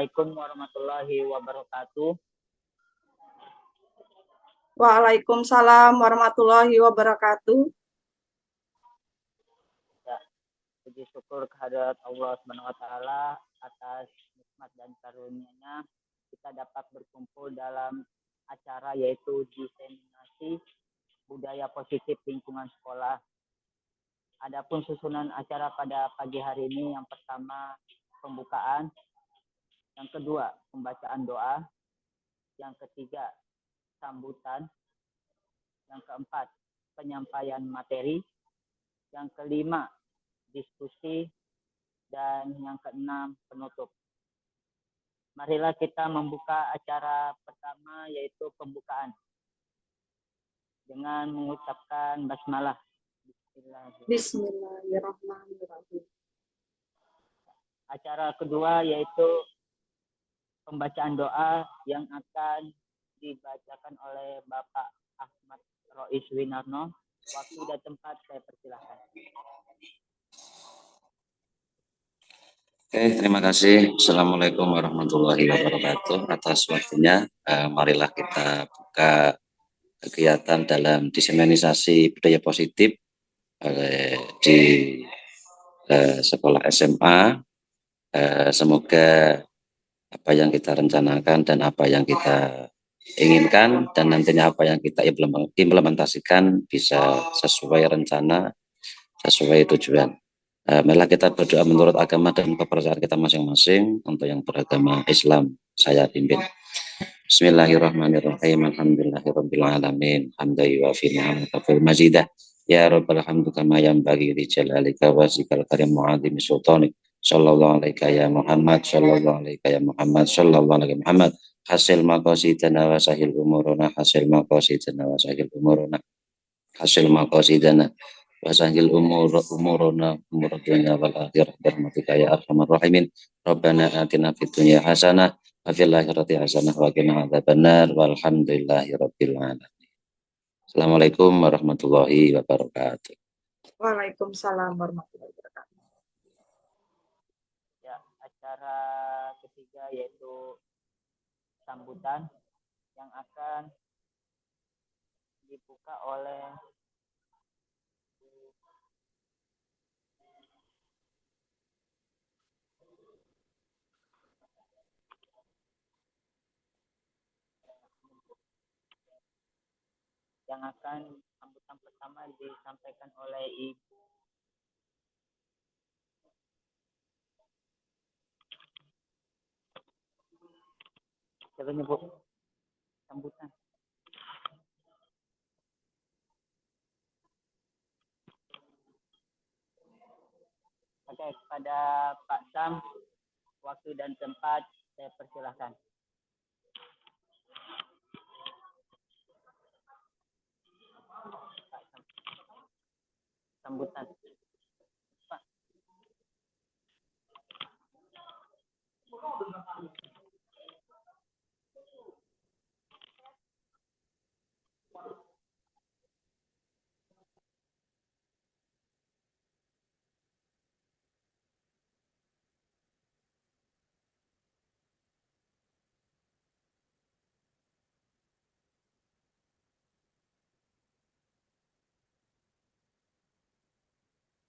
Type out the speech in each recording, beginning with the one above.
Assalamualaikum warahmatullahi wabarakatuh. Waalaikumsalam warahmatullahi wabarakatuh. Ya, puji syukur kehadirat Allah Subhanahu wa taala atas nikmat dan karunia-Nya kita dapat berkumpul dalam acara yaitu diseminasi budaya positif lingkungan sekolah. Adapun susunan acara pada pagi hari ini, yang pertama pembukaan, yang kedua pembacaan doa, yang ketiga sambutan, yang keempat penyampaian materi, yang kelima diskusi, dan yang keenam penutup. Marilah kita membuka acara pertama yaitu pembukaan dengan mengucapkan basmalah. Bismillahirrahmanirrahim. Acara kedua yaitu pembacaan doa yang akan dibacakan oleh Bapak Ahmad Rois Winarno. Waktu dan tempat saya persilahkan. Oke, terima kasih. Assalamualaikum warahmatullahi wabarakatuh. Atas waktunya, marilah kita buka kegiatan dalam diseminasi budaya positif di sekolah SMA. Semoga apa yang kita rencanakan dan apa yang kita inginkan dan nantinya apa yang kita implementasikan bisa sesuai rencana, sesuai tujuan. Marilah kita berdoa menurut agama dan kepercayaan kita masing-masing. Untuk yang beragama Islam, saya pimpin. Bismillahirrahmanirrahim. Alhamdulillahirabbil alamin. Hamdan yuwafi ni'matahu fil mazidah. Ya rabbal hamdu kama yanbaghi li jalalika wa zikral karim mu'adzimi sultanik. Sallallahu alaika ya Muhammad, sallallahu alaika ya Muhammad, sallallahu alaika Muhammad. Hasil maqasidana wa sahil umuruna, hasil maqasidana wa sahil umuruna, hasil maqasidana wasahil umuruna umur dunya wal akhirah birahmatika ya arhamar rahimin. Rabbana atina fid dunya hasanah wa fil akhirati hasanah wa qina adzabannar walhamdulillahi rabbil alamin. Assalamualaikum warahmatullahi wabarakatuh. Waalaikumsalam warahmatullahi wabarakatuh. Ya, acara ketiga yaitu sambutan yang akan dibuka oleh sambutan pertama disampaikan oleh Ibu siapa nyebut sambutan. Oke, kepada Pak Sam, waktu dan tempat saya persilahkan. Pak Sam. Sambutan. Pak.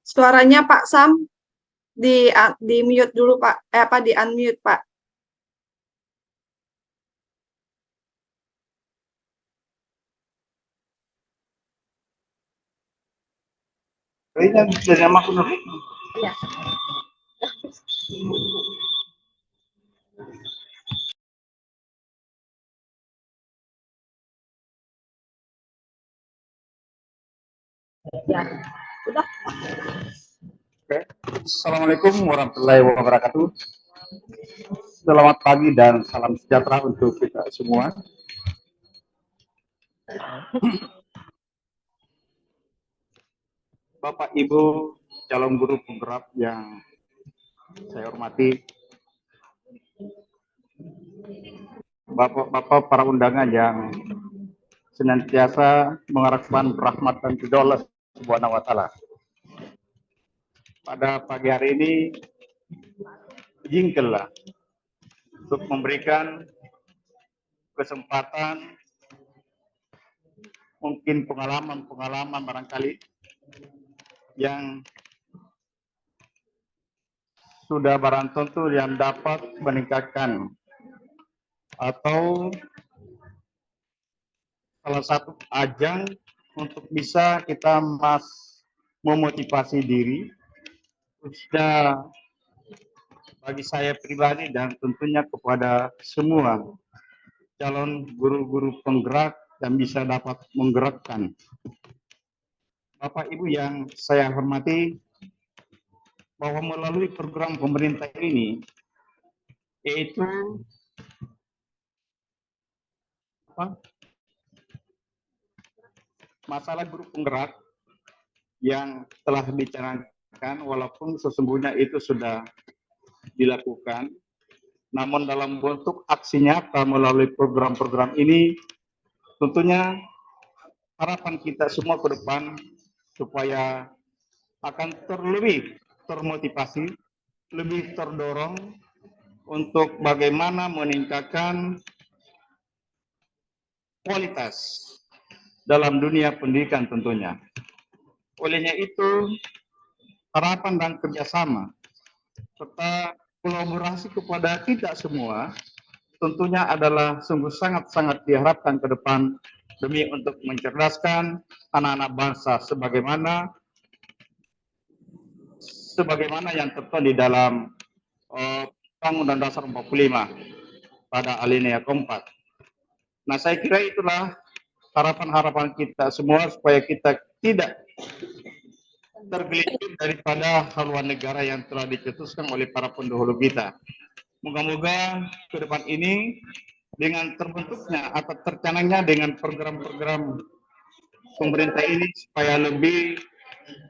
Suaranya Pak Sam di mute dulu Pak. Di unmute Pak. Iya. Ya, udah. Oke. Assalamualaikum warahmatullahi wabarakatuh. Selamat pagi dan salam sejahtera untuk kita semua. Bapak Ibu calon guru penggerak yang saya hormati, Bapak-bapak para undangan yang senantiasa mengharapkan rahmat dan ridho Allah Subhanahu wa taala. Pada pagi hari ini, izinkanlah untuk memberikan kesempatan, mungkin pengalaman-pengalaman barangkali yang sudah barang tentu yang dapat meningkatkan atau salah satu ajang untuk bisa kita memotivasi diri, khususnya bagi saya pribadi dan tentunya kepada semua calon guru-guru penggerak yang bisa dapat menggerakkan. Bapak Ibu yang saya hormati, bahwa melalui program pemerintah ini, yaitu masalah guru penggerak yang telah dicanangkan, walaupun sesungguhnya itu sudah dilakukan, namun dalam bentuk aksi nyata melalui program-program ini, tentunya harapan kita semua ke depan supaya akan terlebih termotivasi, lebih terdorong untuk bagaimana meningkatkan kualitas dalam dunia pendidikan tentunya. Olehnya itu, harapan dan kerjasama serta kolaborasi kepada kita semua tentunya adalah sungguh sangat-sangat diharapkan ke depan demi untuk mencerdaskan anak-anak bangsa sebagaimana yang tertuang di dalam Undang-Undang Dasar 45 pada alinea keempat. Nah, saya kira itulah harapan-harapan kita semua supaya kita tidak tergelincir daripada haluan negara yang telah dicetuskan oleh para pendahulu kita. Moga-moga ke depan ini dengan terbentuknya atau tercanangnya dengan program-program pemerintah ini supaya lebih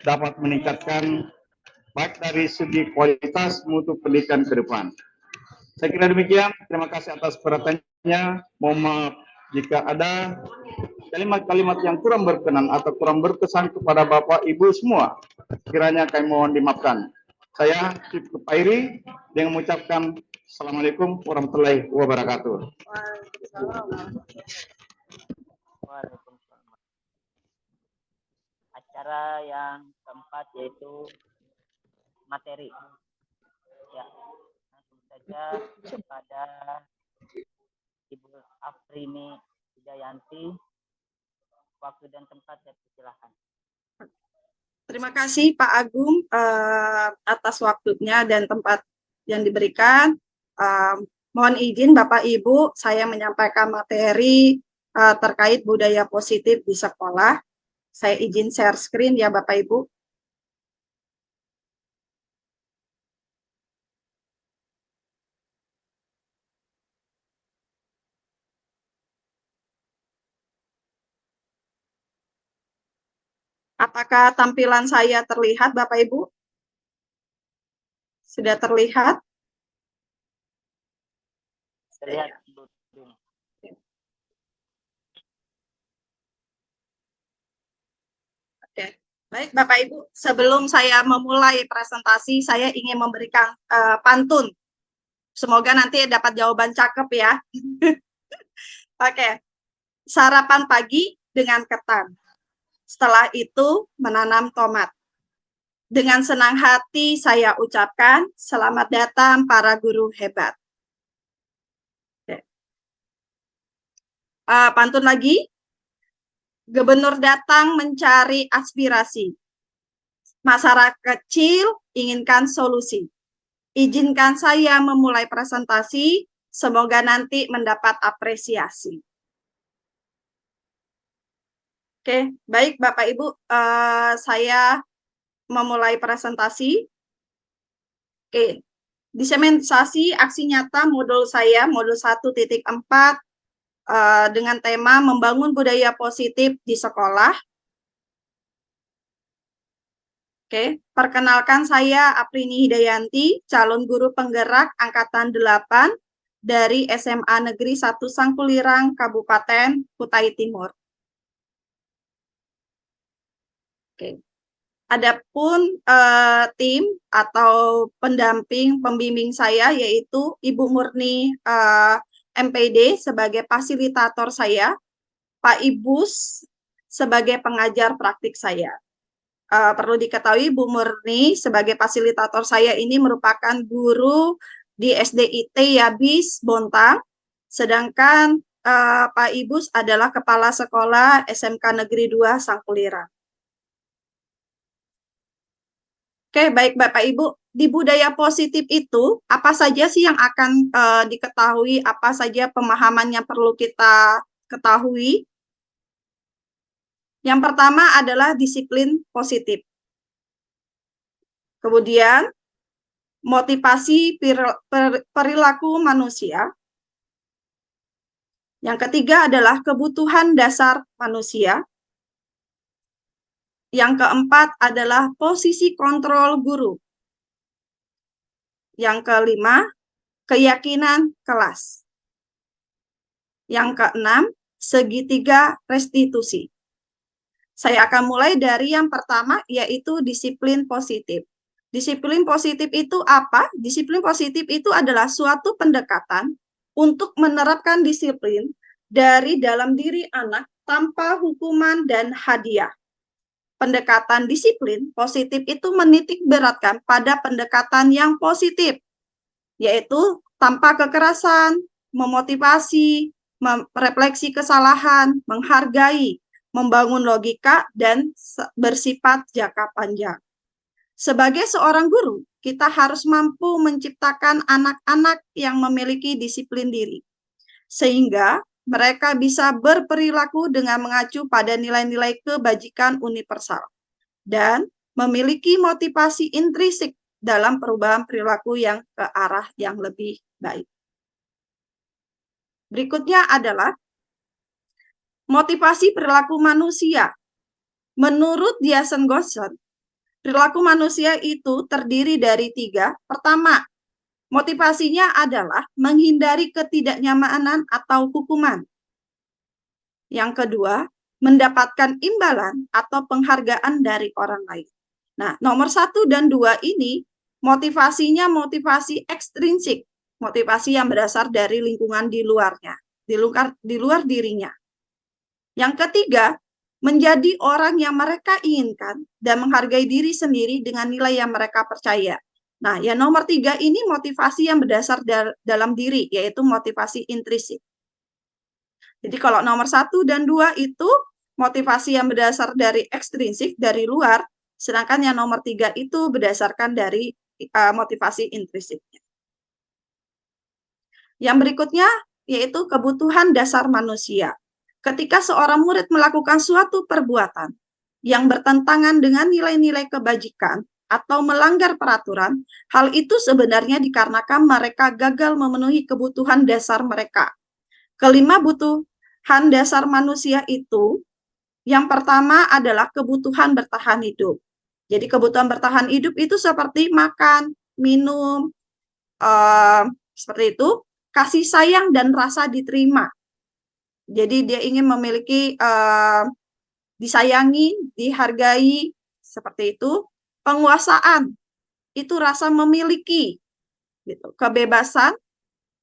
dapat meningkatkan baik dari segi kualitas mutu pendidikan ke depan. Saya kira demikian. Terima kasih atas perhatiannya. Mohon maaf jika ada kalimat-kalimat yang kurang berkenan atau kurang berkesan kepada Bapak Ibu semua. Kiranya kami mohon dimaafkan. Saya Cipto Pairi dengan mengucapkan Assalamualaikum warahmatullahi wabarakatuh. Waalaikumsalam. Acara yang keempat yaitu materi. Ya, langsung saja kepada Ibu Afrini Wijayanti. Waktu dan tempat saya persilahkan. Terima kasih Pak Agung atas waktunya dan tempat yang diberikan. Mohon izin Bapak Ibu, saya menyampaikan materi terkait budaya positif di sekolah. Saya izin share screen ya Bapak Ibu. Apakah tampilan saya terlihat, Bapak Ibu? Sudah terlihat? Terlihat. Oke. Baik, Bapak Ibu. Sebelum saya memulai presentasi, saya ingin memberikan pantun. Semoga nanti dapat jawaban cakep ya. Oke. Sarapan pagi dengan ketan. Setelah itu menanam tomat. Dengan senang hati saya ucapkan selamat datang para guru hebat. Pantun lagi. Gubernur datang mencari aspirasi. Masyarakat kecil inginkan solusi. Izinkan saya memulai presentasi. Semoga nanti mendapat apresiasi. Oke, baik Bapak Ibu, saya memulai presentasi. Oke, diseminasi aksi nyata modul saya, modul 1.4, dengan tema membangun budaya positif di sekolah. Oke, perkenalkan saya Afrini Wijayanti, calon guru penggerak Angkatan 8 dari SMA Negeri 1 Sangkulirang, Kabupaten Kutai Timur. Oke. Adapun tim atau pendamping pembimbing saya yaitu Ibu Murni MPD sebagai fasilitator saya, Pak Ibus sebagai pengajar praktik saya. Perlu diketahui Bu Murni sebagai fasilitator saya ini merupakan guru di SDIT Yabis Bontang, sedangkan Pak Ibus adalah Kepala Sekolah SMK Negeri 2 Sangkulira. Oke, baik Bapak Ibu, di budaya positif itu apa saja sih yang akan diketahui, apa saja pemahaman yang perlu kita ketahui? Yang pertama adalah disiplin positif. Kemudian, motivasi perilaku manusia. Yang ketiga adalah kebutuhan dasar manusia. Yang keempat adalah posisi kontrol guru. Yang kelima, keyakinan kelas. Yang keenam, segitiga restitusi. Saya akan mulai dari yang pertama, yaitu disiplin positif. Disiplin positif itu apa? Disiplin positif itu adalah suatu pendekatan untuk menerapkan disiplin dari dalam diri anak tanpa hukuman dan hadiah. Pendekatan disiplin positif itu menitik beratkan pada pendekatan yang positif, yaitu tanpa kekerasan, memotivasi, merefleksi kesalahan, menghargai, membangun logika, dan bersifat jangka panjang. Sebagai seorang guru, kita harus mampu menciptakan anak-anak yang memiliki disiplin diri, sehingga mereka bisa berperilaku dengan mengacu pada nilai-nilai kebajikan universal, dan memiliki motivasi intrinsik dalam perubahan perilaku yang ke arah yang lebih baik. Berikutnya adalah motivasi perilaku manusia. Menurut Diasen-Goshen, perilaku manusia itu terdiri dari 3. Pertama, motivasinya adalah menghindari ketidaknyamanan atau hukuman. Yang kedua, mendapatkan imbalan atau penghargaan dari orang lain. Nah, nomor 1 dan 2 ini motivasinya motivasi ekstrinsik, motivasi yang berasal dari lingkungan di luarnya, di luar dirinya. Yang ketiga, menjadi orang yang mereka inginkan dan menghargai diri sendiri dengan nilai yang mereka percaya. Nah, yang nomor 3 ini motivasi yang berdasar dalam diri, yaitu motivasi intrinsik. Jadi kalau nomor 1 dan 2 itu motivasi yang berdasar dari ekstrinsik, dari luar, sedangkan yang nomor 3 itu berdasarkan dari motivasi intrinsiknya. Yang berikutnya yaitu kebutuhan dasar manusia. Ketika seorang murid melakukan suatu perbuatan yang bertentangan dengan nilai-nilai kebajikan atau melanggar peraturan, hal itu sebenarnya dikarenakan mereka gagal memenuhi kebutuhan dasar mereka. Kelima kebutuhan dasar manusia itu, yang pertama adalah kebutuhan bertahan hidup. Jadi kebutuhan bertahan hidup itu seperti makan, minum, seperti itu, kasih sayang dan rasa diterima. Jadi dia ingin memiliki disayangi, dihargai, seperti itu. Penguasaan itu rasa memiliki, gitu. Kebebasan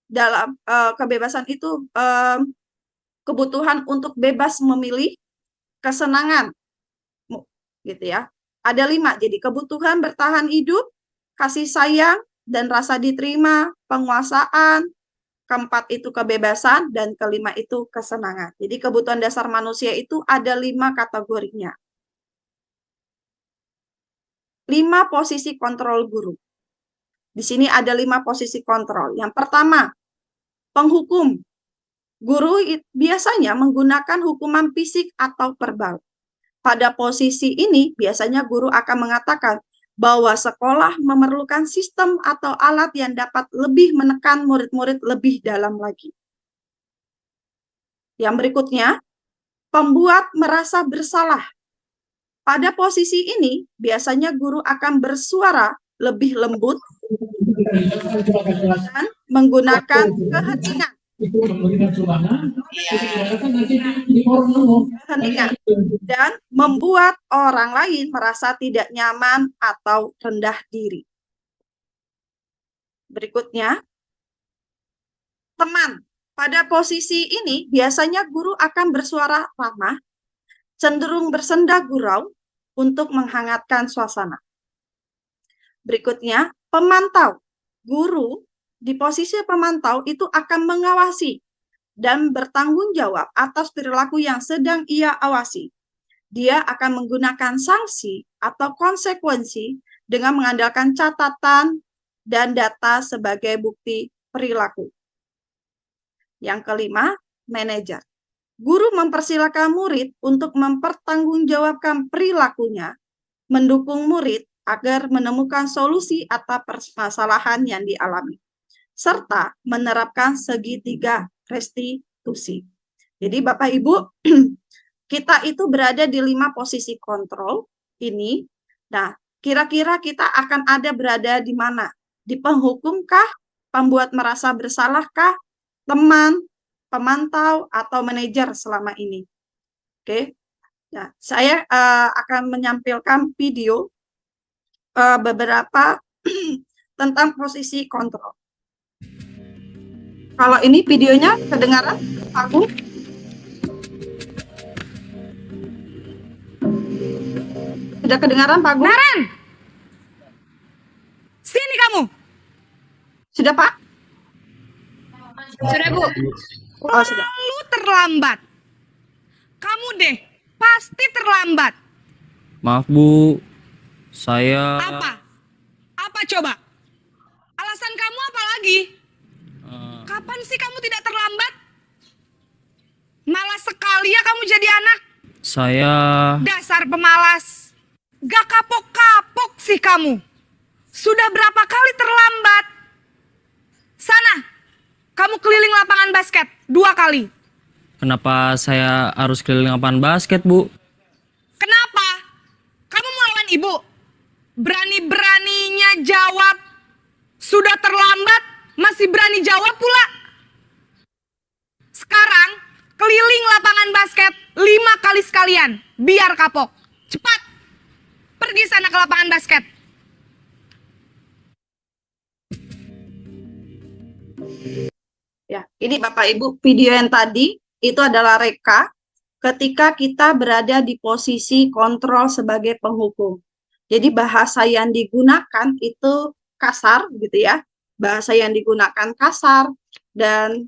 dalam kebebasan itu kebutuhan untuk bebas memilih, kesenangan, gitu ya. Ada 5. Jadi kebutuhan bertahan hidup, kasih sayang dan rasa diterima, penguasaan. Keempat itu kebebasan, dan kelima itu kesenangan. Jadi kebutuhan dasar manusia itu ada 5 kategorinya. 5 posisi kontrol guru. Di sini ada 5 posisi kontrol. Yang pertama, penghukum. Guru biasanya menggunakan hukuman fisik atau verbal. Pada posisi ini, biasanya guru akan mengatakan bahwa sekolah memerlukan sistem atau alat yang dapat lebih menekan murid-murid lebih dalam lagi. Yang berikutnya, pembuat merasa bersalah. Pada posisi ini, biasanya guru akan bersuara lebih lembut dan menggunakan keheningan. itu memberikan sumbangan, kan nanti di forum Hentikan. Dan membuat orang lain merasa tidak nyaman atau rendah diri. Berikutnya, teman. Pada posisi ini, biasanya guru akan bersuara ramah, cenderung bersenda gurau untuk menghangatkan suasana. Berikutnya, pemantau. Guru di posisi pemantau itu akan mengawasi dan bertanggung jawab atas perilaku yang sedang ia awasi. Dia akan menggunakan sanksi atau konsekuensi dengan mengandalkan catatan dan data sebagai bukti perilaku. Yang kelima, manajer. Guru mempersilakan murid untuk mempertanggungjawabkan perilakunya, mendukung murid agar menemukan solusi atas permasalahan yang dialami, serta menerapkan segitiga restitusi. Jadi Bapak Ibu, kita itu berada di 5 posisi kontrol ini. Nah, kira-kira kita akan berada di mana? Di penghukumkah, pembuat merasa bersalahkah, teman, pemantau, atau manajer selama ini? Oke. Nah, saya akan menampilkan video beberapa tentang posisi kontrol. Kalau ini videonya kedengaran, Pak Bu? Sudah kedengaran, Pak Bu? Naren! Sini kamu! Sudah, Pak? Sudah, Bu. Oh, sudah. Lu terlambat. Kamu deh, pasti terlambat. Maaf Bu, saya... Apa? Apa coba? Alasan kamu apa lagi? Kapan sih kamu tidak terlambat? Malas sekali ya kamu jadi anak. Saya... Dasar pemalas. Gak kapok-kapok sih kamu. Sudah berapa kali terlambat? Sana, kamu keliling lapangan basket 2 kali. Kenapa saya harus keliling lapangan basket, Bu? Kenapa? Kamu mau lawan ibu? Berani-beraninya jawab. Sudah terlambat, masih berani jawab pula. Sekarang, keliling lapangan basket 5 kali sekalian. Biar kapok. Cepat. Pergi sana ke lapangan basket. Ya, ini Bapak Ibu, video yang tadi itu adalah reka ketika kita berada di posisi kontrol sebagai penghukum. Jadi bahasa yang digunakan itu kasar gitu ya. Bahasa yang digunakan kasar dan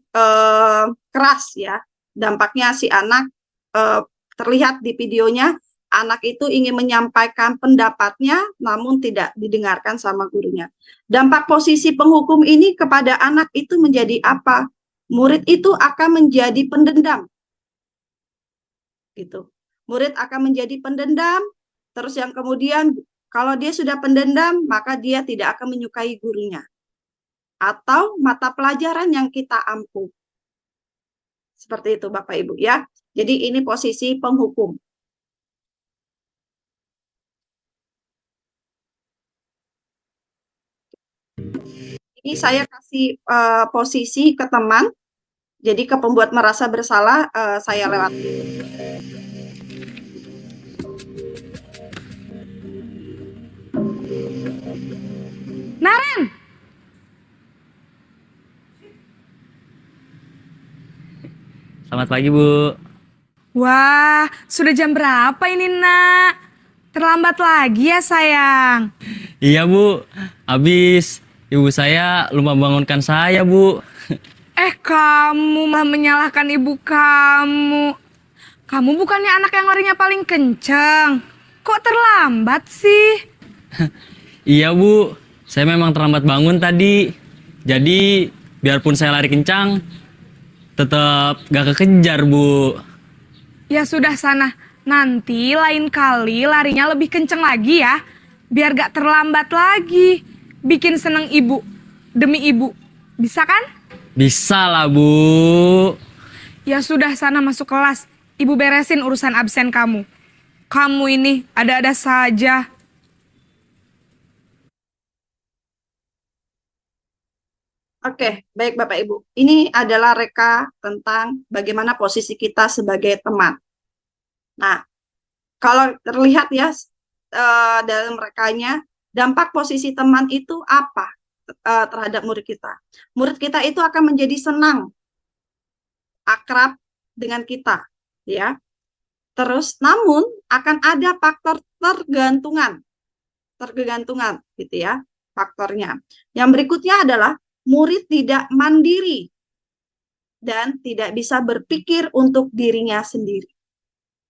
keras ya. Dampaknya si anak terlihat di videonya, anak itu ingin menyampaikan pendapatnya namun tidak didengarkan sama gurunya. Dampak posisi penghukum ini kepada anak itu menjadi apa? Murid itu akan menjadi pendendam. Gitu. Murid akan menjadi pendendam, terus yang kemudian kalau dia sudah pendendam, maka dia tidak akan menyukai gurunya. Atau mata pelajaran yang kita ampuh. Seperti itu Bapak Ibu ya. Jadi ini posisi penghukum. Ini saya kasih posisi ke teman, jadi ke pembuat merasa bersalah saya lewat. Naren! Selamat pagi, Bu. Wah, sudah jam berapa ini, Nak? Terlambat lagi ya, sayang. Iya, Bu. Habis ibu saya lupa bangunkan saya, Bu. Kamu malah menyalahkan ibu kamu. Kamu bukannya anak yang larinya paling kenceng. Kok terlambat sih? Iya, Bu. Saya memang terlambat bangun tadi. Jadi, biarpun saya lari kencang, tetap gak kekejar, Bu. Ya sudah sana. Nanti lain kali larinya lebih kenceng lagi ya. Biar gak terlambat lagi. Bikin seneng ibu. Demi ibu. Bisa kan? Bisa lah, Bu. Ya sudah sana masuk kelas. Ibu beresin urusan absen kamu. Kamu ini ada-ada saja. Oke, baik Bapak Ibu. Ini adalah reka tentang bagaimana posisi kita sebagai teman. Nah, kalau terlihat ya dalam rekanya, dampak posisi teman itu apa terhadap murid kita? Murid kita itu akan menjadi senang, akrab dengan kita, ya. Terus, namun akan ada faktor tergantungan, gitu ya, faktornya. Yang berikutnya adalah murid tidak mandiri dan tidak bisa berpikir untuk dirinya sendiri.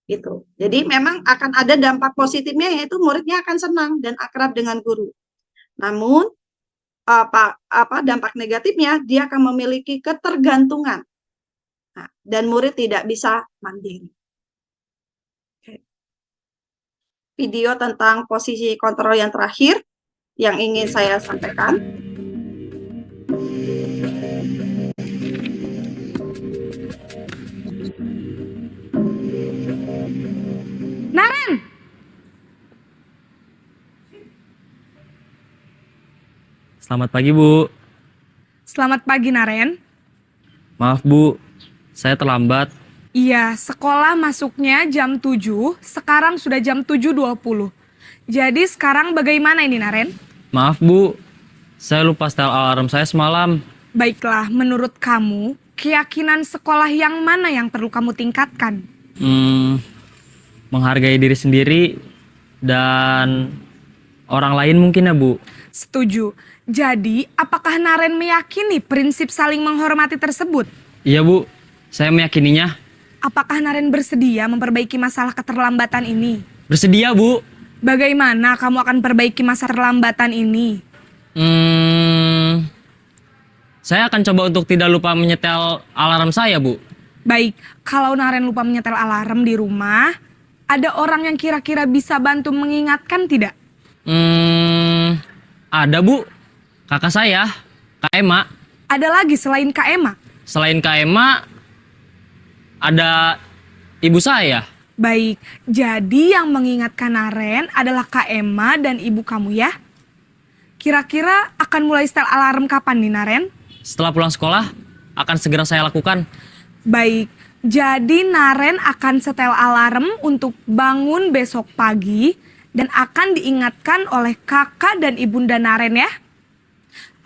Gitu. Jadi memang akan ada dampak positifnya, yaitu muridnya akan senang dan akrab dengan guru. Namun dampak negatifnya, dia akan memiliki ketergantungan. Nah, dan murid tidak bisa mandiri. Video tentang posisi kontrol yang terakhir yang ingin saya sampaikan. Naren, Selamat pagi, Bu. selamat pagi Naren. Maaf, Bu. Saya terlambat. Iya, sekolah masuknya jam 7, sekarang sudah jam 7.20. Jadi sekarang bagaimana ini Naren? Maaf, Bu. Saya lupa setel alarm saya semalam. Baiklah, menurut kamu, keyakinan sekolah yang mana yang perlu kamu tingkatkan? Menghargai diri sendiri dan orang lain mungkin ya, Bu. Setuju. Jadi, apakah Naren meyakini prinsip saling menghormati tersebut? Iya, Bu. Saya meyakininya. Apakah Naren bersedia memperbaiki masalah keterlambatan ini? Bersedia, Bu. Bagaimana kamu akan perbaiki masalah keterlambatan ini? Saya akan coba untuk tidak lupa menyetel alarm saya, Bu. Baik, kalau Naren lupa menyetel alarm di rumah, ada orang yang kira-kira bisa bantu mengingatkan tidak? Ada, Bu. Kakak saya, Kak Ema. Ada lagi selain Kak Ema? Selain Kak Ema, ada ibu saya. Baik, jadi yang mengingatkan Naren adalah Kak Ema dan ibu kamu ya? Kira-kira akan mulai setel alarm kapan nih Naren? Setelah pulang sekolah, akan segera saya lakukan. Baik, jadi Naren akan setel alarm untuk bangun besok pagi dan akan diingatkan oleh kakak dan ibunda Naren ya.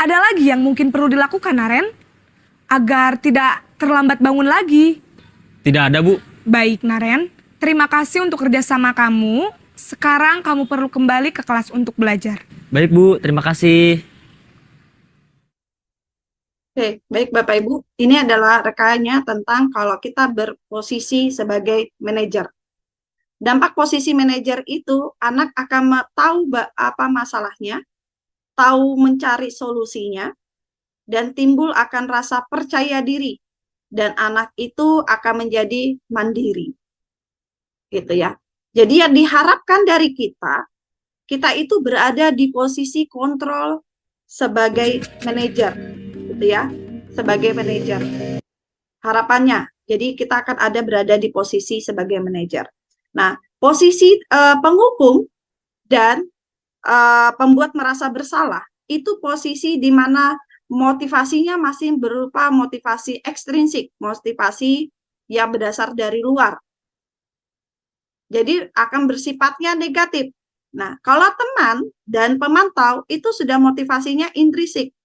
Ada lagi yang mungkin perlu dilakukan Naren? Agar tidak terlambat bangun lagi. Tidak ada, Bu. Baik Naren, terima kasih untuk kerjasama kamu. Sekarang kamu perlu kembali ke kelas untuk belajar. Baik, Bu. Terima kasih. Oke, baik Bapak Ibu, ini adalah rekannya tentang kalau kita berposisi sebagai manajer. Dampak posisi manajer itu, anak akan tahu apa masalahnya, tahu mencari solusinya, dan timbul akan rasa percaya diri, dan anak itu akan menjadi mandiri. Gitu ya. Jadi yang diharapkan dari kita itu berada di posisi kontrol sebagai manajer, gitu ya, sebagai manajer. Harapannya, jadi kita akan berada di posisi sebagai manajer. Nah, posisi penghukum dan pembuat merasa bersalah itu posisi di mana motivasinya masih berupa motivasi ekstrinsik, motivasi yang berdasar dari luar. Jadi akan bersifatnya negatif. Nah, kalau teman dan pemantau itu sudah motivasinya intrinsik,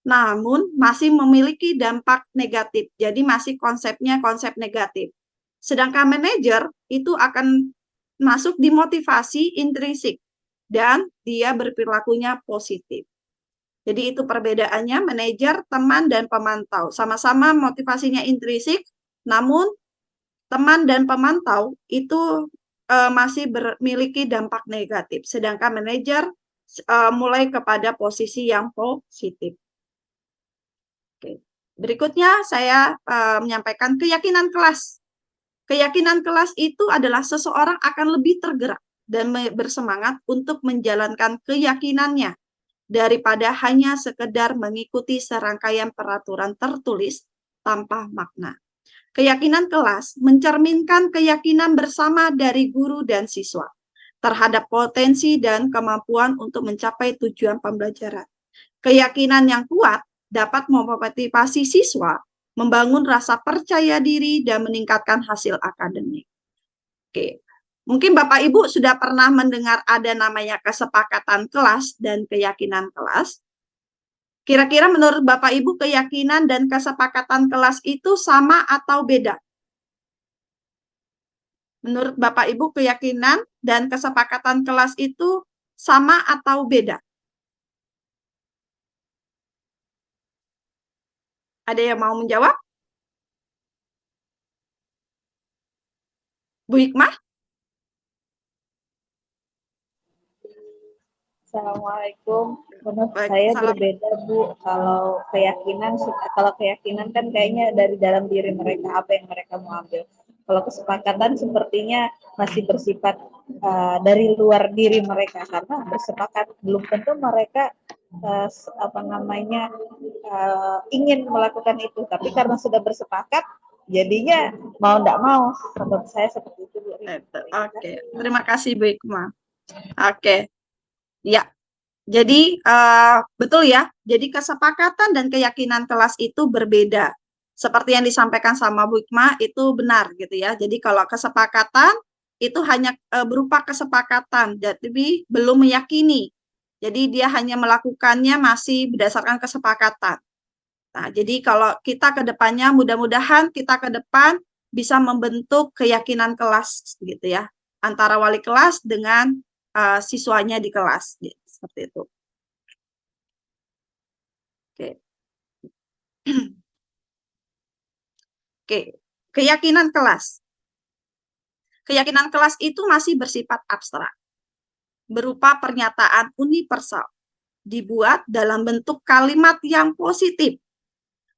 namun masih memiliki dampak negatif. Jadi masih konsepnya konsep negatif. Sedangkan manajer itu akan masuk di motivasi intrinsik dan dia berperilakunya positif. Jadi itu perbedaannya manajer, teman, dan pemantau. Sama-sama motivasinya intrinsik, namun teman dan pemantau itu masih memiliki dampak negatif. Sedangkan manajer mulai kepada posisi yang positif. Oke. Berikutnya saya menyampaikan keyakinan kelas. Keyakinan kelas itu adalah seseorang akan lebih tergerak dan bersemangat untuk menjalankan keyakinannya daripada hanya sekedar mengikuti serangkaian peraturan tertulis tanpa makna. Keyakinan kelas mencerminkan keyakinan bersama dari guru dan siswa terhadap potensi dan kemampuan untuk mencapai tujuan pembelajaran. Keyakinan yang kuat dapat memotivasi siswa membangun rasa percaya diri dan meningkatkan hasil akademik. Oke, mungkin Bapak Ibu sudah pernah mendengar ada namanya kesepakatan kelas dan keyakinan kelas. Kira-kira menurut Bapak Ibu keyakinan dan kesepakatan kelas itu sama atau beda? Menurut Bapak Ibu keyakinan dan kesepakatan kelas itu sama atau beda? Ada yang mau menjawab? Bu Hikmah? Assalamualaikum. Menurut Baik, saya salam. berbeda, Bu. Kalau keyakinan kan kayaknya dari dalam diri mereka apa yang mereka mau ambil. Kalau kesepakatan sepertinya masih bersifat dari luar diri mereka, karena bersepakat belum tentu mereka ingin melakukan itu, tapi karena sudah bersepakat jadinya mau tidak mau. Menurut saya seperti itu, Bu. Oke, terima kasih Bu Hikmah. Oke, ya. Jadi betul ya. Jadi kesepakatan dan keyakinan kelas itu berbeda. Seperti yang disampaikan sama Bu Hikmah itu benar gitu ya. Jadi kalau kesepakatan itu hanya berupa kesepakatan, jadi belum meyakini. Jadi dia hanya melakukannya masih berdasarkan kesepakatan. Nah, jadi kalau kita ke depannya, mudah-mudahan kita ke depan bisa membentuk keyakinan kelas gitu ya, antara wali kelas dengan siswanya di kelas, gitu, seperti itu. Oke. Oke, keyakinan kelas. Keyakinan kelas itu masih bersifat abstrak, berupa pernyataan universal, dibuat dalam bentuk kalimat yang positif.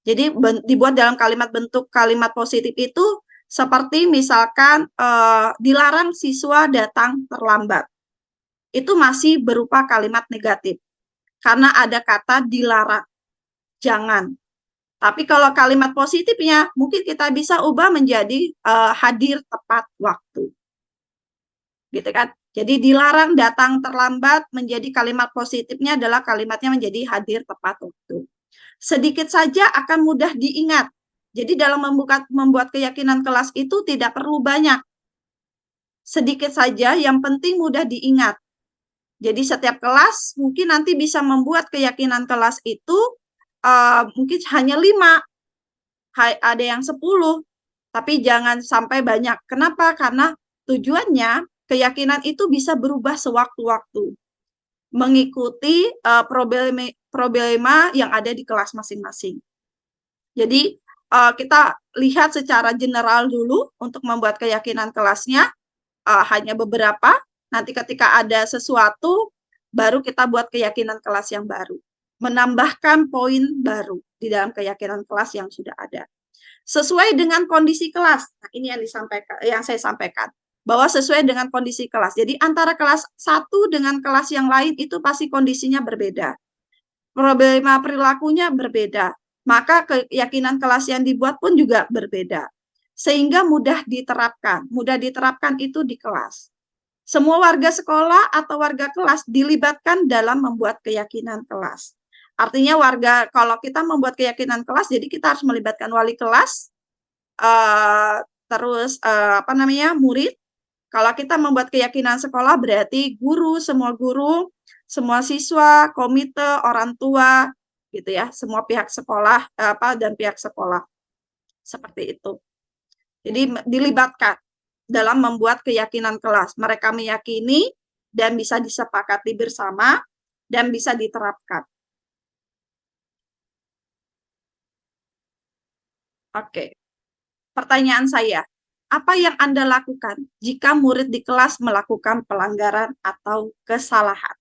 Jadi dibuat dalam bentuk kalimat positif itu seperti misalkan dilarang siswa datang terlambat. Itu masih berupa kalimat negatif. Karena ada kata dilarang, jangan. Tapi kalau kalimat positifnya mungkin kita bisa ubah menjadi hadir tepat waktu. Gitu kan? Jadi dilarang datang terlambat menjadi kalimat positifnya adalah kalimatnya menjadi hadir tepat waktu. Sedikit saja akan mudah diingat. Jadi dalam membuat keyakinan kelas itu tidak perlu banyak. Sedikit saja yang penting mudah diingat. Jadi setiap kelas mungkin nanti bisa membuat keyakinan kelas itu mungkin hanya 5, ada yang 10, tapi jangan sampai banyak. Kenapa? Karena tujuannya keyakinan itu bisa berubah sewaktu-waktu, mengikuti problema yang ada di kelas masing-masing. Jadi kita lihat secara general dulu untuk membuat keyakinan kelasnya, hanya beberapa. Nanti ketika ada sesuatu, baru kita buat keyakinan kelas yang baru. Menambahkan poin baru di dalam keyakinan kelas yang sudah ada. Sesuai dengan kondisi kelas. Nah, ini yang saya sampaikan. Bahwa sesuai dengan kondisi kelas. Jadi antara kelas 1 dengan kelas yang lain itu pasti kondisinya berbeda. Problema perilakunya berbeda. Maka keyakinan kelas yang dibuat pun juga berbeda. Sehingga mudah diterapkan. Mudah diterapkan itu di kelas. Semua warga sekolah atau warga kelas dilibatkan dalam membuat keyakinan kelas. Artinya kalau kita membuat keyakinan kelas, jadi kita harus melibatkan wali kelas, murid. Kalau kita membuat keyakinan sekolah berarti guru, semua siswa, komite, orang tua, gitu ya, semua pihak sekolah dan pihak sekolah. Seperti itu. Jadi dilibatkan dalam membuat keyakinan kelas. Mereka meyakini dan bisa disepakati bersama dan bisa diterapkan. Oke. Pertanyaan saya, apa yang Anda lakukan jika murid di kelas melakukan pelanggaran atau kesalahan?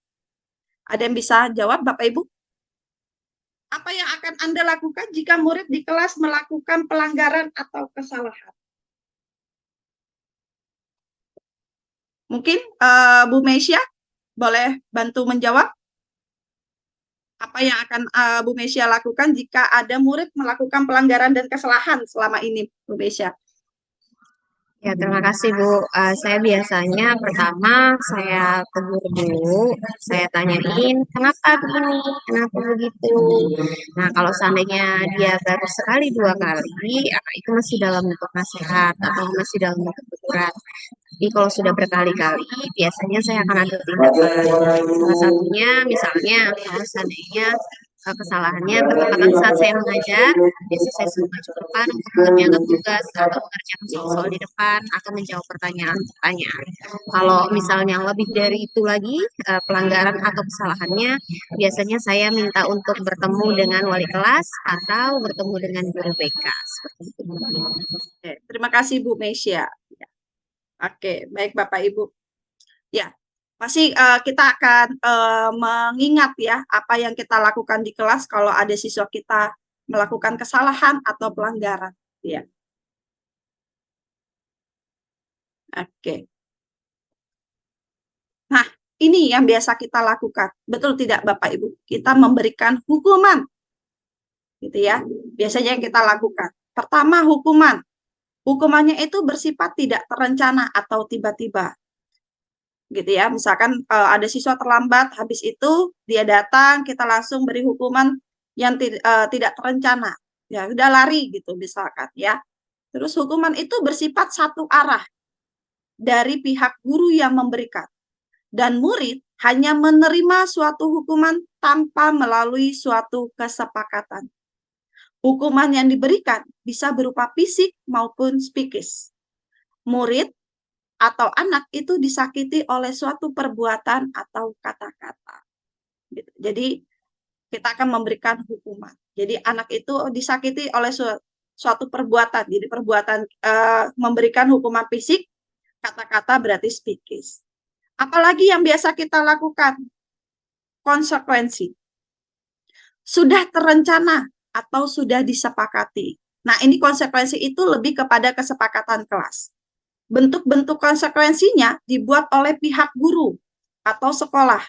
Ada yang bisa jawab, Bapak Ibu? Apa yang akan Anda lakukan jika murid di kelas melakukan pelanggaran atau kesalahan? Mungkin Bu Mesya boleh bantu menjawab? Apa yang akan Bu Mesya lakukan jika ada murid melakukan pelanggaran dan kesalahan selama ini, Bu Mesya? Ya, terima kasih Bu. Saya biasanya pertama saya tegur dulu, saya tanyain kenapa begini, kenapa begitu. Nah, kalau seandainya dia baru sekali dua kali, itu masih dalam bentuk nasihat atau masih dalam bentuk teguran. Jadi kalau sudah berkali-kali, biasanya saya akan ada tindakan. Salah satunya, misalnya, kalau seandainya kesalahannya bertepatan saat saya mengajar, biasanya saya suruh maju ke depan untuk mengerjakan tugas atau mengerjakan soal-soal di depan atau menjawab pertanyaan-pertanyaan. Kalau misalnya lebih dari itu lagi, pelanggaran atau kesalahannya, biasanya saya minta untuk bertemu dengan wali kelas atau bertemu dengan guru BK. Seperti itu. Oke, terima kasih Bu Mesia. Ya. Oke, baik Bapak Ibu. Ya, pasti kita akan mengingat ya apa yang kita lakukan di kelas kalau ada siswa kita melakukan kesalahan atau pelanggaran. Ya. Oke. Nah, ini yang biasa kita lakukan. Betul tidak Bapak Ibu? Kita memberikan hukuman. Gitu ya. Biasanya yang kita lakukan. Pertama, hukuman. Hukumannya itu bersifat tidak terencana atau tiba-tiba. Gitu ya. Misalkan ada siswa terlambat, habis itu dia datang, kita langsung beri hukuman yang tidak terencana. Ya, udah lari gitu misalkan ya. Terus hukuman itu bersifat satu arah dari pihak guru yang memberikan. Dan murid hanya menerima suatu hukuman tanpa melalui suatu kesepakatan. Hukuman yang diberikan bisa berupa fisik maupun psikis. Murid atau anak itu disakiti oleh suatu perbuatan atau kata-kata. Jadi kita akan memberikan hukuman. Jadi anak itu disakiti oleh suatu perbuatan. Jadi perbuatan memberikan hukuman fisik, kata-kata berarti psikis. Apalagi yang biasa kita lakukan? Konsekuensi. Sudah terencana atau sudah disepakati. Nah, ini konsekuensi itu lebih kepada kesepakatan kelas. Bentuk-bentuk konsekuensinya dibuat oleh pihak guru atau sekolah.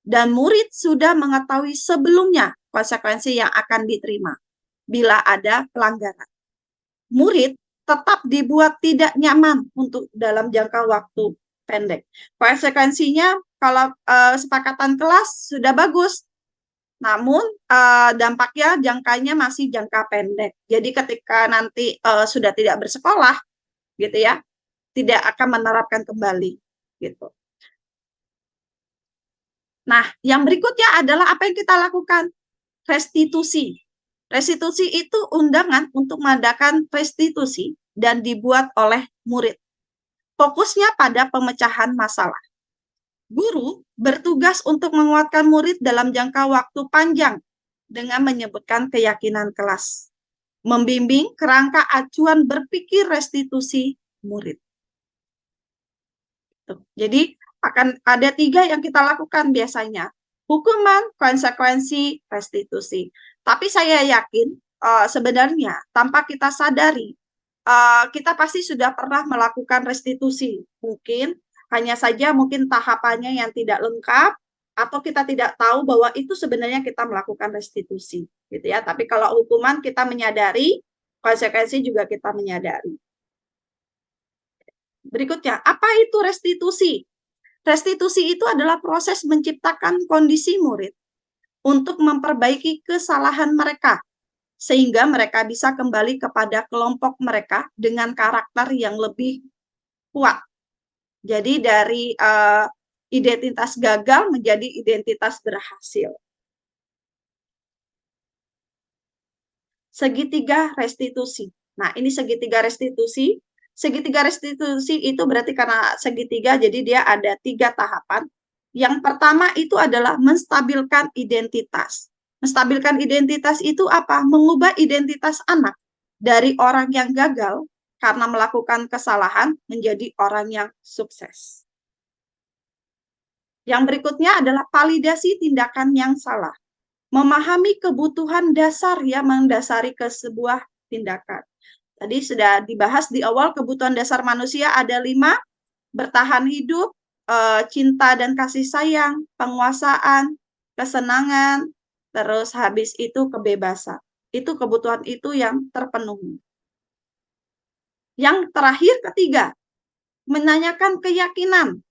Dan murid sudah mengetahui sebelumnya konsekuensi yang akan diterima bila ada pelanggaran. Murid tetap dibuat tidak nyaman untuk dalam jangka waktu pendek. Konsekuensinya kalau sepakatan kelas sudah bagus, namun dampaknya jangkanya masih jangka pendek. Jadi ketika nanti sudah tidak bersekolah, gitu ya, tidak akan menerapkan kembali, gitu. Nah, yang berikutnya adalah apa yang kita lakukan? Restitusi. Restitusi itu undangan untuk mengadakan restitusi dan dibuat oleh murid. Fokusnya pada pemecahan masalah. Guru bertugas untuk menguatkan murid dalam jangka waktu panjang dengan menyebutkan keyakinan kelas. Membimbing kerangka acuan berpikir restitusi murid. Jadi akan ada 3 yang kita lakukan biasanya. Hukuman, konsekuensi, restitusi. Tapi saya yakin sebenarnya tanpa kita sadari, kita pasti sudah pernah melakukan restitusi. Mungkin hanya saja mungkin tahapannya yang tidak lengkap, atau kita tidak tahu bahwa itu sebenarnya kita melakukan restitusi. Gitu ya. Tapi kalau hukuman kita menyadari, konsekuensi juga kita menyadari. Berikutnya, apa itu restitusi? Restitusi itu adalah proses menciptakan kondisi murid untuk memperbaiki kesalahan mereka, sehingga mereka bisa kembali kepada kelompok mereka dengan karakter yang lebih kuat. Jadi dari identitas gagal menjadi identitas berhasil. Segitiga restitusi. Nah, ini segitiga restitusi. Segitiga restitusi itu berarti karena segitiga, jadi dia ada 3 tahapan. Yang pertama itu adalah menstabilkan identitas. Menstabilkan identitas itu apa? Mengubah identitas anak dari orang yang gagal karena melakukan kesalahan menjadi orang yang sukses. Yang berikutnya adalah validasi tindakan yang salah. Memahami kebutuhan dasar yang mendasari ke sebuah tindakan. Tadi sudah dibahas di awal, kebutuhan dasar manusia ada 5, bertahan hidup, cinta dan kasih sayang, penguasaan, kesenangan, terus habis itu kebebasan. Itu kebutuhan itu yang terpenuhi. Yang terakhir ketiga, menanyakan keyakinan,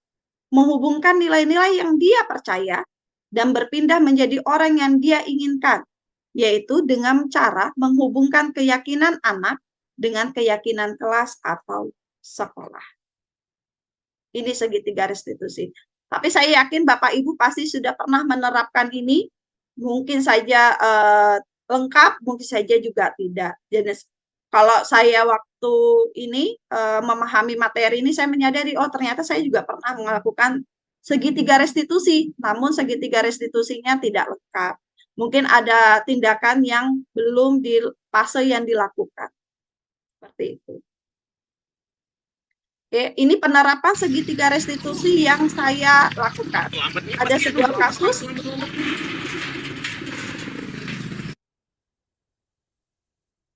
menghubungkan nilai-nilai yang dia percaya, dan berpindah menjadi orang yang dia inginkan, yaitu dengan cara menghubungkan keyakinan anak dengan keyakinan kelas atau sekolah. Ini segitiga restitusi. Tapi saya yakin Bapak Ibu pasti sudah pernah menerapkan ini, mungkin saja lengkap, mungkin saja juga tidak. Jadi kalau saya waktu ini memahami materi ini, saya menyadari, oh ternyata saya juga pernah melakukan segitiga restitusi, namun segitiga restitusinya tidak lengkap. Mungkin ada tindakan yang belum di fase yang dilakukan. Seperti itu. Oke, ini penerapan segitiga restitusi yang saya lakukan. Ada sebuah kasus.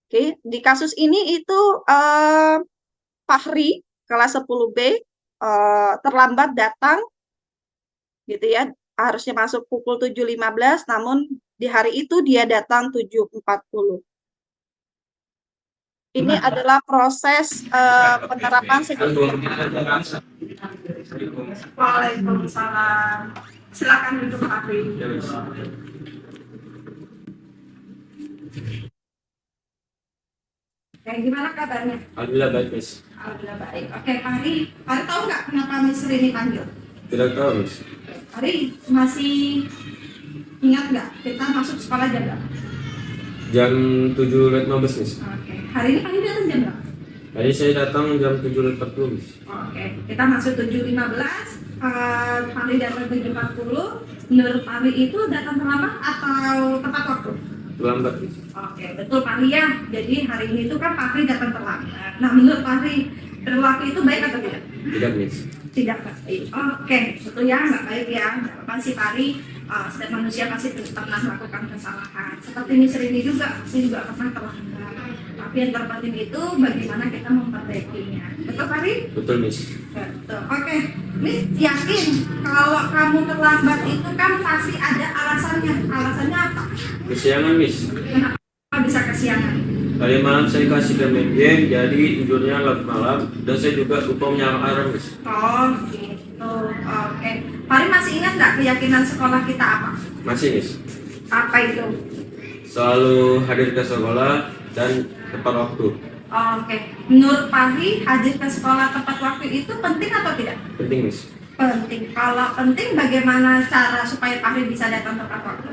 Oke, di kasus ini itu Fahri kelas 10B terlambat datang, gitu ya, harusnya masuk pukul 7.15, namun di hari itu dia datang 7.40. Ini adalah proses penerapan segitiga. Waalaikumsalam. Silakan duduk Fahri. Gimana kabarnya? Alhamdulillah baik, Miss. Alhamdulillah baik. Oke, Fahri tahu nggak kenapa Miss Rini panggil? Tidak tahu, Miss. Fahri masih ingat nggak kita masuk sekolah jam berapa? Jam 7.15, Miss. Oke, hari ini Fahri datang jam berapa? Tadi saya datang jam 7.40, Miss. Oke, kita masuk 7.15, Fahri datang 7.40. Menurut Fahri itu datang terlambat atau tepat waktu? Terlambat, Miss. Oke, betul Fahri ya. Jadi hari ini itu kan Fahri datang terlambat. Nah, menurut Fahri perilaku itu baik atau tidak? Tidak, Miss. Tidak baik. Oke, betul ya, nggak baik ya. Nggak apa sih Fahri, setiap manusia pasti pernah melakukan kesalahan. Seperti Miss Rini juga, saya juga pernah terlambat. Tapi yang terpenting itu bagaimana kita memperbaikinya. Betul Fahri? Betul, Miss. Betul. Oke, Miss yakin kalau kamu terlambat itu kan pasti ada alasannya. Alasannya apa? Kesiangan, Miss. Kenapa bisa kesiangan? Tadi malam saya kasih ke main game, jadi tidurnya larut malam. Dan saya juga lupa menyalakan alarm, Miss. Oh gitu. Oke. Fahri masih ingat nggak keyakinan sekolah kita apa? Masih, Miss. Apa itu? Selalu hadir ke sekolah dan tepat waktu. Oke. Menurut Fahri hadir ke sekolah tepat waktu itu penting atau tidak? Penting, Miss. Penting. Kalau penting, bagaimana cara supaya Fahri bisa datang tepat waktu?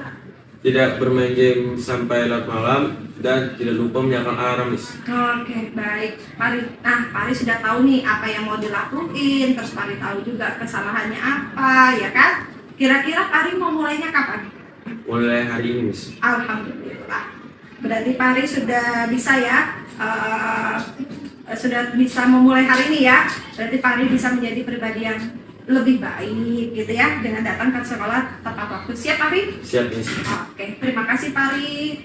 Tidak bermain game sampai larut malam dan tidak lupa menyalakan alarm, Miss. Oke, baik. Fahri, nah Fahri sudah tahu nih apa yang mau dilakuin, terus Fahri tahu juga kesalahannya apa, ya kan? Kira-kira Fahri mau mulainya kapan? Mulai hari ini, Miss. Alhamdulillah. Berarti Fahri sudah bisa ya, sudah bisa memulai hari ini ya. Berarti Fahri bisa menjadi pribadi yang lebih baik gitu ya, dengan datang ke sekolah tepat waktu. Siap Fahri? Siap, Miss. Oke, terima kasih Fahri.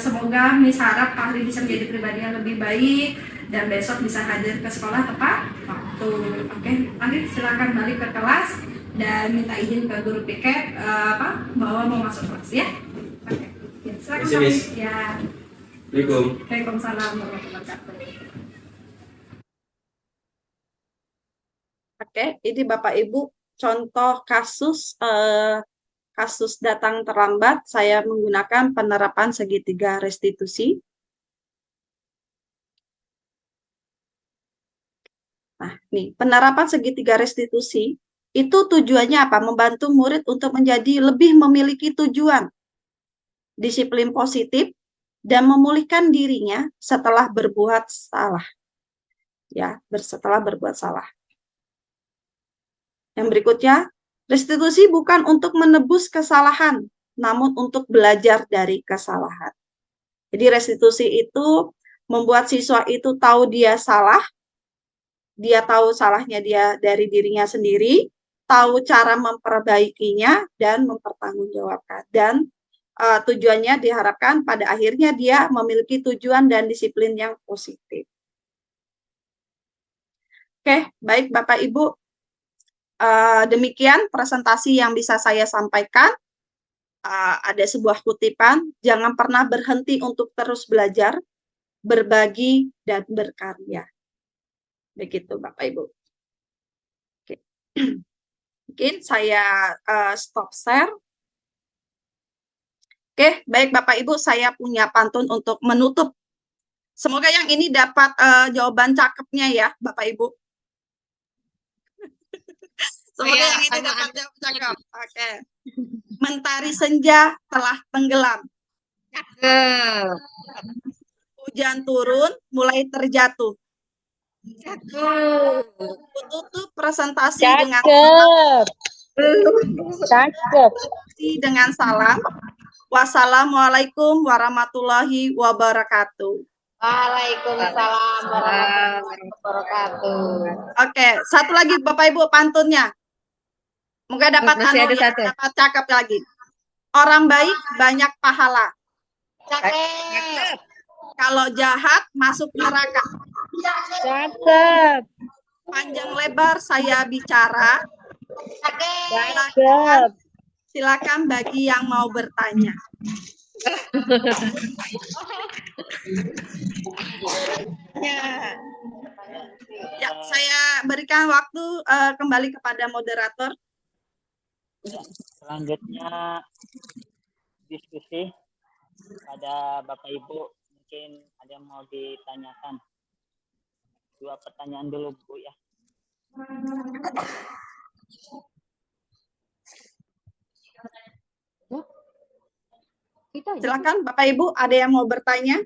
Semoga Miss harap Fahri bisa menjadi pribadi yang lebih baik dan besok bisa hadir ke sekolah tepat waktu. Oke, Fahri silakan balik ke kelas dan minta izin ke guru piket bahwa mau masuk kelas ya. Oke, ya, silakan Terima kasih, Fahri. Miss. Ya. Assalamualaikum. Waalaikumsalam warahmatullahi wabarakatuh. Oke, ini Bapak Ibu contoh kasus kasus datang terlambat. Saya menggunakan penerapan segitiga restitusi. Nah, nih penerapan segitiga restitusi itu tujuannya apa? Membantu murid untuk menjadi lebih memiliki tujuan, disiplin positif, dan memulihkan dirinya setelah berbuat salah. Ya, setelah berbuat salah. Yang berikutnya, restitusi bukan untuk menebus kesalahan, namun untuk belajar dari kesalahan. Jadi restitusi itu membuat siswa itu tahu dia salah, dia tahu salahnya dia dari dirinya sendiri, tahu cara memperbaikinya, dan mempertanggungjawabkan. Dan tujuannya diharapkan pada akhirnya dia memiliki tujuan dan disiplin yang positif. Oke, baik Bapak Ibu. Demikian presentasi yang bisa saya sampaikan. Ada sebuah kutipan, jangan pernah berhenti untuk terus belajar, berbagi, dan berkarya. Begitu Bapak Ibu. Mungkin saya stop share. Oke, baik Bapak Ibu, saya punya pantun untuk menutup. Semoga yang ini dapat jawaban cakepnya ya, Bapak Ibu. Semoga Saya yang ini sama dapat Anda. jawab cakep. Oke. Mentari senja telah tenggelam. Cakep. Hujan turun, mulai terjatuh. Cakep. Tutup presentasi Cakep. Cakep. dengan salam. Wassalamualaikum warahmatullahi wabarakatuh. Waalaikumsalam warahmatullahi wabarakatuh. Oke, satu lagi Bapak Ibu pantunnya. Moga dapat Masih ada satu. dapat cakep lagi. Orang baik banyak pahala. Cakep. Kalau jahat masuk neraka. Cakep. Panjang lebar saya bicara. Cakep. Silakan bagi yang mau bertanya. Ya, saya berikan waktu kembali kepada moderator. Selanjutnya diskusi pada Bapak Ibu, mungkin ada yang mau ditanyakan. 2 pertanyaan dulu Bu ya. Silakan Bapak Ibu, ada yang mau bertanya?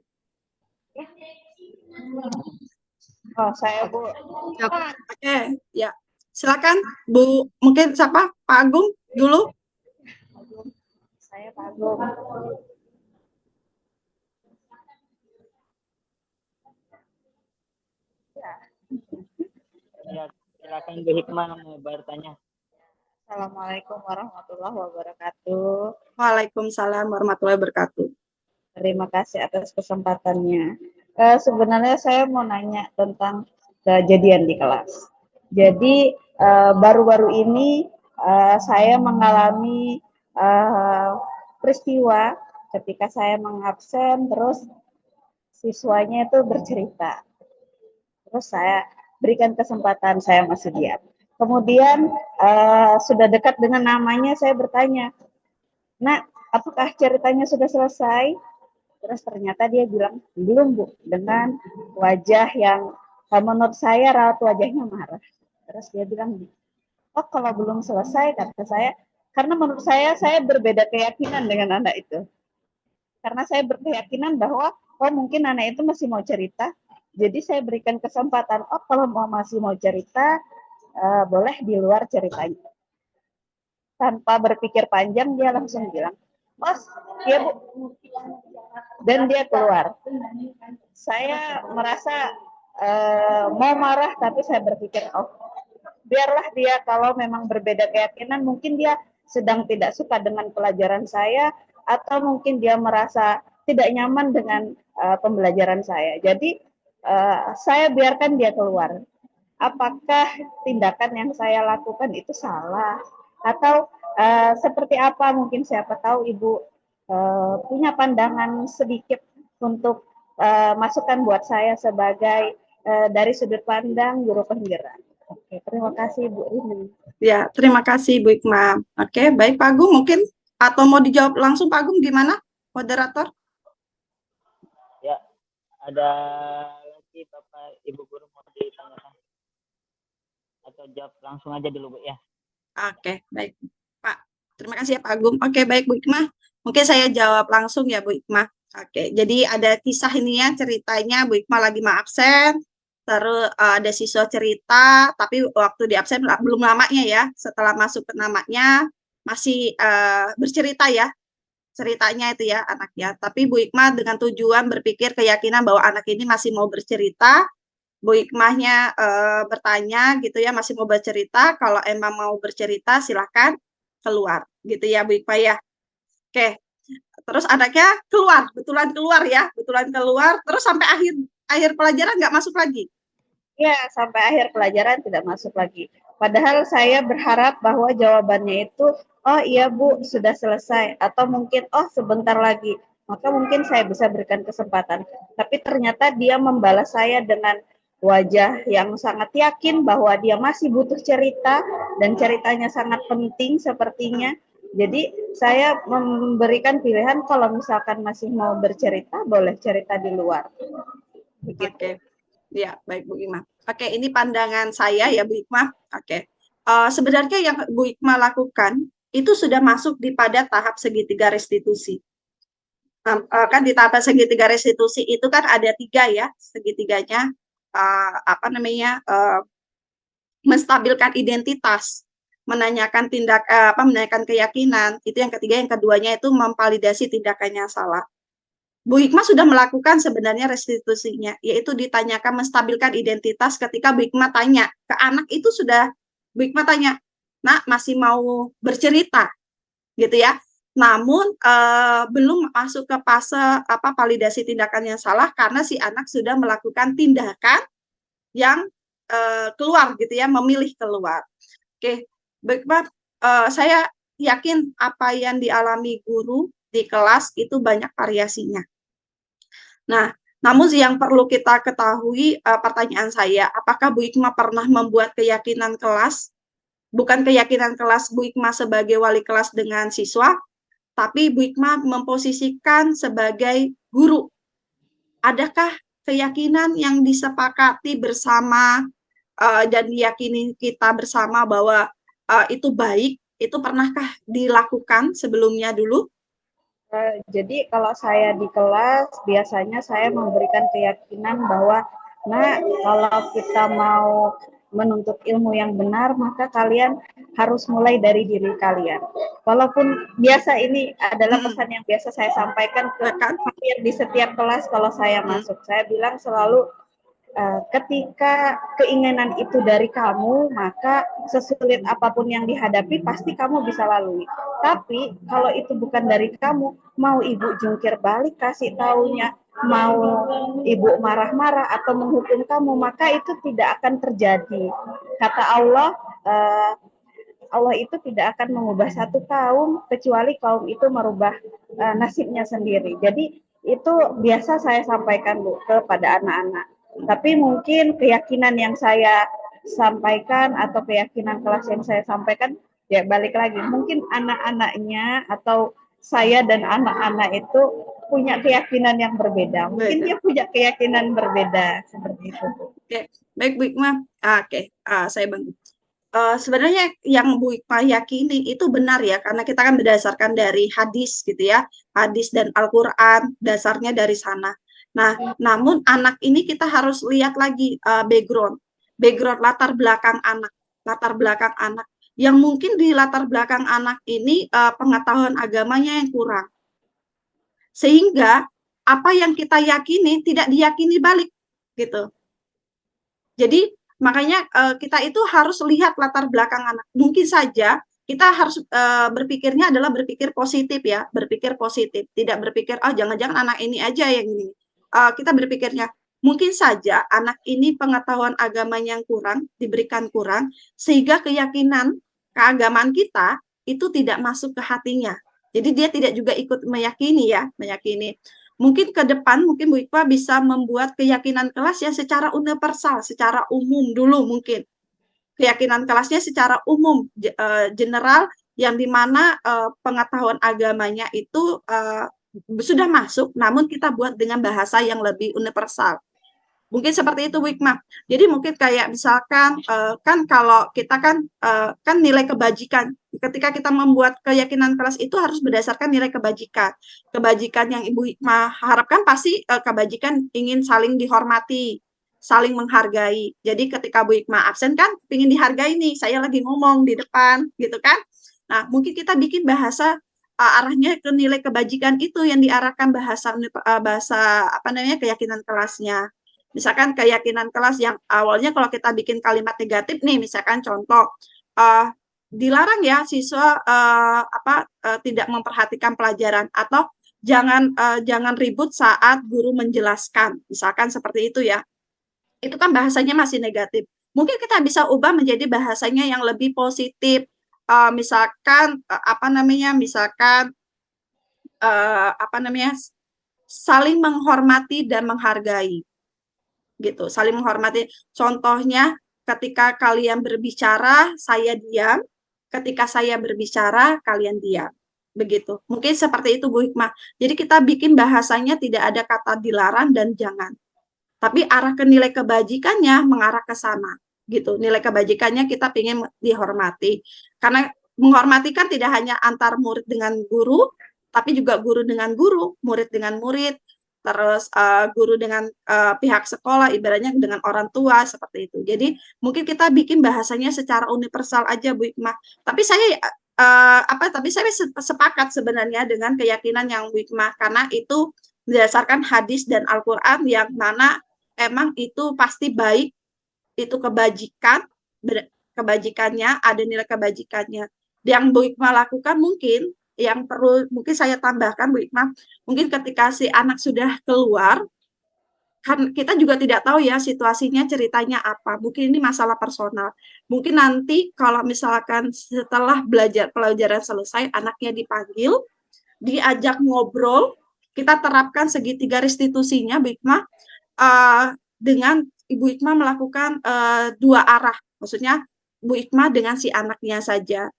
Oh, saya Bu. Oke, ya. Silakan Bu, mungkin siapa? Pak Agung dulu. Saya Pak Agung. Ya, silakan Bu Hikmah mau bertanya. Assalamualaikum warahmatullahi wabarakatuh. Waalaikumsalam warahmatullahi wabarakatuh. Terima kasih atas kesempatannya. Sebenarnya saya mau nanya tentang kejadian di kelas. Jadi baru-baru ini saya mengalami peristiwa ketika saya mengabsen, terus siswanya itu bercerita. Terus saya berikan kesempatan, saya masih diam. Kemudian sudah dekat dengan namanya, saya bertanya, "Nak, apakah ceritanya sudah selesai?" Terus ternyata dia bilang, "Belum Bu," dengan wajah yang menurut saya raut wajahnya marah. Terus dia bilang, "Oh, kalau belum selesai," kata saya, karena menurut saya berbeda keyakinan dengan anak itu. Karena saya berkeyakinan bahwa, oh mungkin anak itu masih mau cerita, jadi saya berikan kesempatan, oh kalau masih mau cerita, boleh di luar ceritanya. Tanpa berpikir panjang, dia langsung bilang, "Mas, iya Bu." Dan dia keluar. Saya merasa mau marah, tapi saya berpikir, oh biarlah dia, kalau memang berbeda keyakinan, mungkin dia sedang tidak suka dengan pelajaran saya, atau mungkin dia merasa tidak nyaman dengan pembelajaran saya. Jadi saya biarkan dia keluar. Apakah tindakan yang saya lakukan itu salah? Atau seperti apa, mungkin siapa tahu Ibu punya pandangan sedikit untuk masukan buat saya sebagai dari sudut pandang guru penggerak. Oke, terima kasih Bu Rini. Ya, terima kasih Bu Hikmah. Oke, baik Pak Agung, mungkin atau mau dijawab langsung Pak Agung, gimana moderator? Ya, ada lagi Bapak Ibu guru mau ditanyakan? Atau jawab langsung aja dulu Bu ya. Oke, baik Pak. Terima kasih ya Pak Agung. Oke, baik Bu Hikmah. Mungkin saya jawab langsung ya Bu Hikmah. Oke, jadi ada kisah ini ya, ceritanya Bu Hikmah lagi mau absen, terus ada siswa cerita, tapi waktu di absen belum lamanya ya, setelah masuk ke namanya masih bercerita ya, ceritanya itu ya anaknya. Tapi Bu Hikmah dengan tujuan berpikir keyakinan bahwa anak ini masih mau bercerita, Bu Hikmahnya bertanya gitu ya, masih mau bercerita, kalau emang mau bercerita silahkan keluar gitu ya Bu Hikmah ya. Oke, terus anaknya keluar, betulan keluar, terus sampai akhir pelajaran nggak masuk lagi. Ya, sampai akhir pelajaran tidak masuk lagi. Padahal saya berharap bahwa jawabannya itu, oh iya Bu, sudah selesai. Atau mungkin, oh sebentar lagi. Maka mungkin saya bisa berikan kesempatan. Tapi ternyata dia membalas saya dengan wajah yang sangat yakin bahwa dia masih butuh cerita dan ceritanya sangat penting sepertinya. Jadi saya memberikan pilihan kalau misalkan masih mau bercerita, boleh cerita di luar. Begitu. Oke, ya baik Bu Hikmah. Oke, ini pandangan saya ya Bu Hikmah. Oke, sebenarnya yang Bu Hikmah lakukan itu sudah masuk pada tahap segitiga restitusi. Kan di tahap segitiga restitusi itu kan ada 3 ya segitiganya, menstabilkan identitas, menanyakan menanyakan keyakinan, itu yang ketiga. Yang keduanya itu memvalidasi tindakannya salah. Bu Hikmah sudah melakukan sebenarnya restitusinya, yaitu ditanyakan menstabilkan identitas. Ketika Bu Hikmah tanya ke anak itu, sudah Bu Hikmah tanya, "Nak, masih mau bercerita?" gitu ya. Namun belum masuk ke fase validasi tindakan yang salah, karena si anak sudah melakukan tindakan yang keluar gitu ya, memilih keluar. Oke, Bu Hikmah, saya yakin apa yang dialami guru di kelas itu banyak variasinya. Nah, namun yang perlu kita ketahui, pertanyaan saya, apakah Bu Hikmah pernah membuat keyakinan kelas? Bukan keyakinan kelas Bu Hikmah sebagai wali kelas dengan siswa, tapi Bu Hikmah memposisikan sebagai guru. Adakah keyakinan yang disepakati bersama dan diyakini kita bersama bahwa itu baik, itu pernahkah dilakukan sebelumnya dulu? Jadi kalau saya di kelas, biasanya saya memberikan keyakinan bahwa, nah, kalau kita mau menuntut ilmu yang benar, maka kalian harus mulai dari diri kalian. Walaupun biasa ini adalah pesan yang biasa saya sampaikan ke hampir di setiap kelas kalau saya masuk. Saya bilang selalu, ketika keinginan itu dari kamu, maka sesulit apapun yang dihadapi pasti kamu bisa lalui. Tapi kalau itu bukan dari kamu, mau ibu jungkir balik kasih taunya, mau ibu marah-marah atau menghukum kamu, maka itu tidak akan terjadi. Kata Allah, Allah itu tidak akan mengubah satu kaum kecuali kaum itu merubah nasibnya sendiri. Jadi itu biasa saya sampaikan Bu kepada anak-anak. Tapi mungkin keyakinan yang saya sampaikan atau keyakinan kelas yang saya sampaikan, ya balik lagi, mungkin anak-anaknya atau saya dan anak-anak itu punya keyakinan yang berbeda. Mungkin dia punya keyakinan berbeda seperti itu. Oke, baik Bu Hikmah. Oke, saya bantu. Sebenarnya yang Bu Hikmah yakini itu benar ya, karena kita kan berdasarkan dari hadis gitu ya, hadis dan Al-Quran, dasarnya dari sana. Nah, namun anak ini kita harus lihat lagi background latar belakang anak, yang mungkin di latar belakang anak ini pengetahuan agamanya yang kurang, sehingga apa yang kita yakini tidak diyakini balik gitu. Jadi makanya kita itu harus lihat latar belakang anak. Mungkin saja kita harus berpikirnya adalah berpikir positif ya, berpikir positif, tidak berpikir jangan-jangan anak ini aja yang ini. Kita berpikirnya mungkin saja anak ini pengetahuan agamanya yang kurang, diberikan kurang, sehingga keyakinan keagamaan kita itu tidak masuk ke hatinya. Jadi dia tidak juga ikut meyakini. Mungkin ke depan, mungkin Bu Hikmah bisa membuat keyakinan kelas ya secara universal, secara umum dulu mungkin. Keyakinan kelasnya secara umum, general, yang dimana pengetahuan agamanya itu sudah masuk, namun kita buat dengan bahasa yang lebih universal. Mungkin seperti itu Bu Hikmah. Jadi mungkin kayak misalkan kan kalau kita kan nilai kebajikan. Ketika kita membuat keyakinan kelas itu harus berdasarkan nilai kebajikan. Kebajikan yang Ibu Hikmah harapkan pasti kebajikan ingin saling dihormati, saling menghargai. Jadi ketika Bu Hikmah absen kan ingin dihargai nih, saya lagi ngomong di depan gitu kan. Nah, mungkin kita bikin bahasa arahnya ke nilai kebajikan itu yang diarahkan bahasa keyakinan kelasnya. Misalkan keyakinan kelas yang awalnya kalau kita bikin kalimat negatif nih, misalkan contoh, dilarang ya siswa tidak memperhatikan pelajaran, atau jangan ribut saat guru menjelaskan, misalkan seperti itu ya. Itu kan bahasanya masih negatif. Mungkin kita bisa ubah menjadi bahasanya yang lebih positif. Misalkan saling menghormati dan menghargai. gitu, saling menghormati. Contohnya ketika kalian berbicara, saya diam, ketika saya berbicara, kalian diam. Begitu. Mungkin seperti itu Bu Hikmah. Jadi kita bikin bahasanya tidak ada kata dilarang dan jangan. Tapi arah ke nilai kebajikannya mengarah ke sana. Gitu. Nilai kebajikannya kita ingin dihormati. Karena menghormati kan tidak hanya antar murid dengan guru, tapi juga guru dengan guru, murid dengan murid, terus guru dengan pihak sekolah, ibaratnya dengan orang tua, seperti itu. Jadi mungkin kita bikin bahasanya secara universal aja Bu Hikmah. Tapi saya sepakat sebenarnya dengan keyakinan yang Bu Hikmah, karena itu berdasarkan hadis dan Al-Quran yang mana emang itu pasti baik, itu kebajikannya, ada nilai kebajikannya. Yang Bu Hikmah lakukan mungkin, yang perlu mungkin saya tambahkan Bu Hikmah, mungkin ketika si anak sudah keluar, kan kita juga tidak tahu ya situasinya, ceritanya apa. Mungkin ini masalah personal. Mungkin nanti kalau misalkan setelah pelajaran selesai, anaknya dipanggil, diajak ngobrol, kita terapkan segitiga restitusinya, Bu Hikmah, dengan Ibu Hikmah melakukan 2 arah. Maksudnya Bu Hikmah dengan si anaknya saja.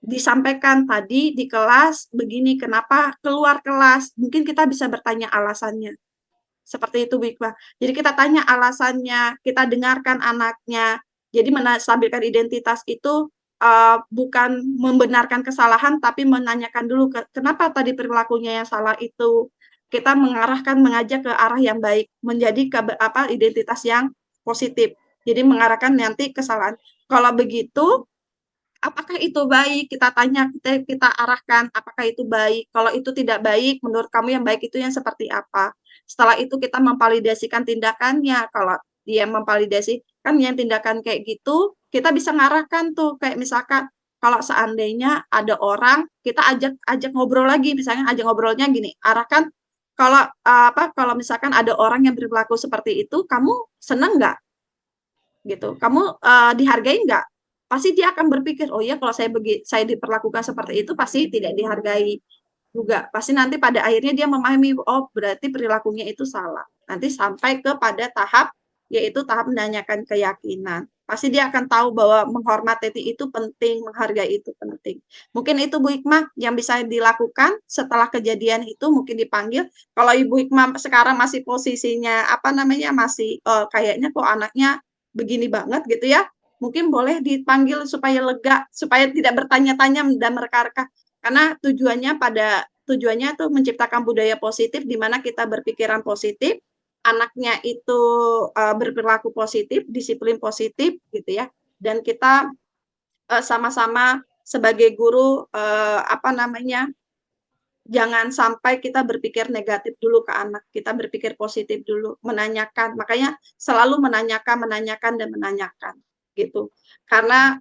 Disampaikan tadi di kelas begini, kenapa keluar kelas? Mungkin kita bisa bertanya alasannya. Seperti itu Bu Hikmah. Jadi kita tanya alasannya, kita dengarkan anaknya. Jadi menstabilkan identitas itu bukan membenarkan kesalahan, tapi menanyakan dulu kenapa tadi perilakunya yang salah itu. Kita mengarahkan, mengajak ke arah yang baik, menjadi identitas yang positif. Jadi mengarahkan nanti kesalahan. Kalau begitu, apakah itu baik? Kita tanya, kita arahkan, apakah itu baik? Kalau itu tidak baik, menurut kamu yang baik itu yang seperti apa? Setelah itu kita memvalidasikan tindakannya. Kalau dia memvalidasikan yang tindakan kayak gitu, kita bisa ngarahkan tuh, kayak misalkan kalau seandainya ada orang, kita ajak ngobrol lagi, misalnya ajak ngobrolnya gini, arahkan kalau misalkan ada orang yang berperilaku seperti itu, kamu seneng nggak? Gitu, kamu dihargai nggak? Pasti dia akan berpikir, oh ya kalau saya diperlakukan seperti itu pasti tidak dihargai juga. Pasti nanti pada akhirnya dia memahami, oh berarti perilakunya itu salah. Nanti sampai kepada tahap, yaitu tahap menanyakan keyakinan. Pasti dia akan tahu bahwa menghormati itu penting, menghargai itu penting. Mungkin itu Bu Hikmah yang bisa dilakukan setelah kejadian itu, mungkin dipanggil. Kalau Ibu Hikmah sekarang masih posisinya masih kayaknya kok anaknya begini banget gitu ya, mungkin boleh dipanggil supaya lega, supaya tidak bertanya-tanya dan mereka-reka. Karena tujuannya tuh menciptakan budaya positif di mana kita berpikiran positif, anaknya itu berperilaku positif, disiplin positif gitu ya. Dan kita sama-sama sebagai guru jangan sampai kita berpikir negatif dulu ke anak, kita berpikir positif dulu, menanyakan. Makanya selalu menanyakan dan menanyakan gitu. Karena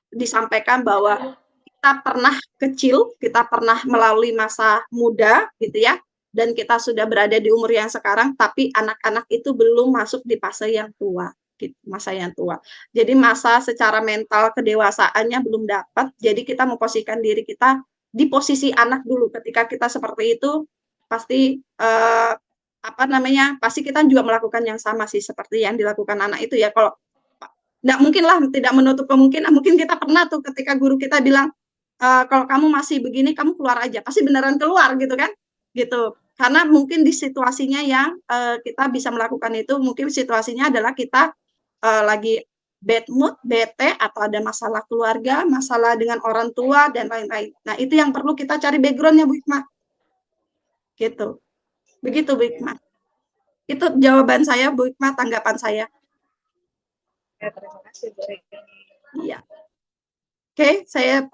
disampaikan bahwa kita pernah kecil, kita pernah melalui masa muda gitu ya, dan kita sudah berada di umur yang sekarang, tapi anak-anak itu belum masuk di fase yang tua, gitu, masa yang tua. Jadi masa secara mental kedewasaannya belum dapat, jadi kita memposisikan diri kita di posisi anak dulu. Ketika kita seperti itu, pasti pasti kita juga melakukan yang sama sih seperti yang dilakukan anak itu ya. Kalau nggak mungkin lah, tidak menutup kemungkinan, mungkin kita pernah tuh ketika guru kita bilang, kalau kamu masih begini, kamu keluar aja. Pasti beneran keluar gitu kan, gitu. Karena mungkin di situasinya yang kita bisa melakukan itu, mungkin situasinya adalah kita lagi bad mood, bete, atau ada masalah keluarga, masalah dengan orang tua, dan lain-lain. Nah, itu yang perlu kita cari background-nya, Bu Hikmah. Gitu. Begitu, Bu Hikmah. Itu jawaban saya, Bu Hikmah, tanggapan saya. Ya, terima kasih, Bu Hikmah. Iya. Oke, saya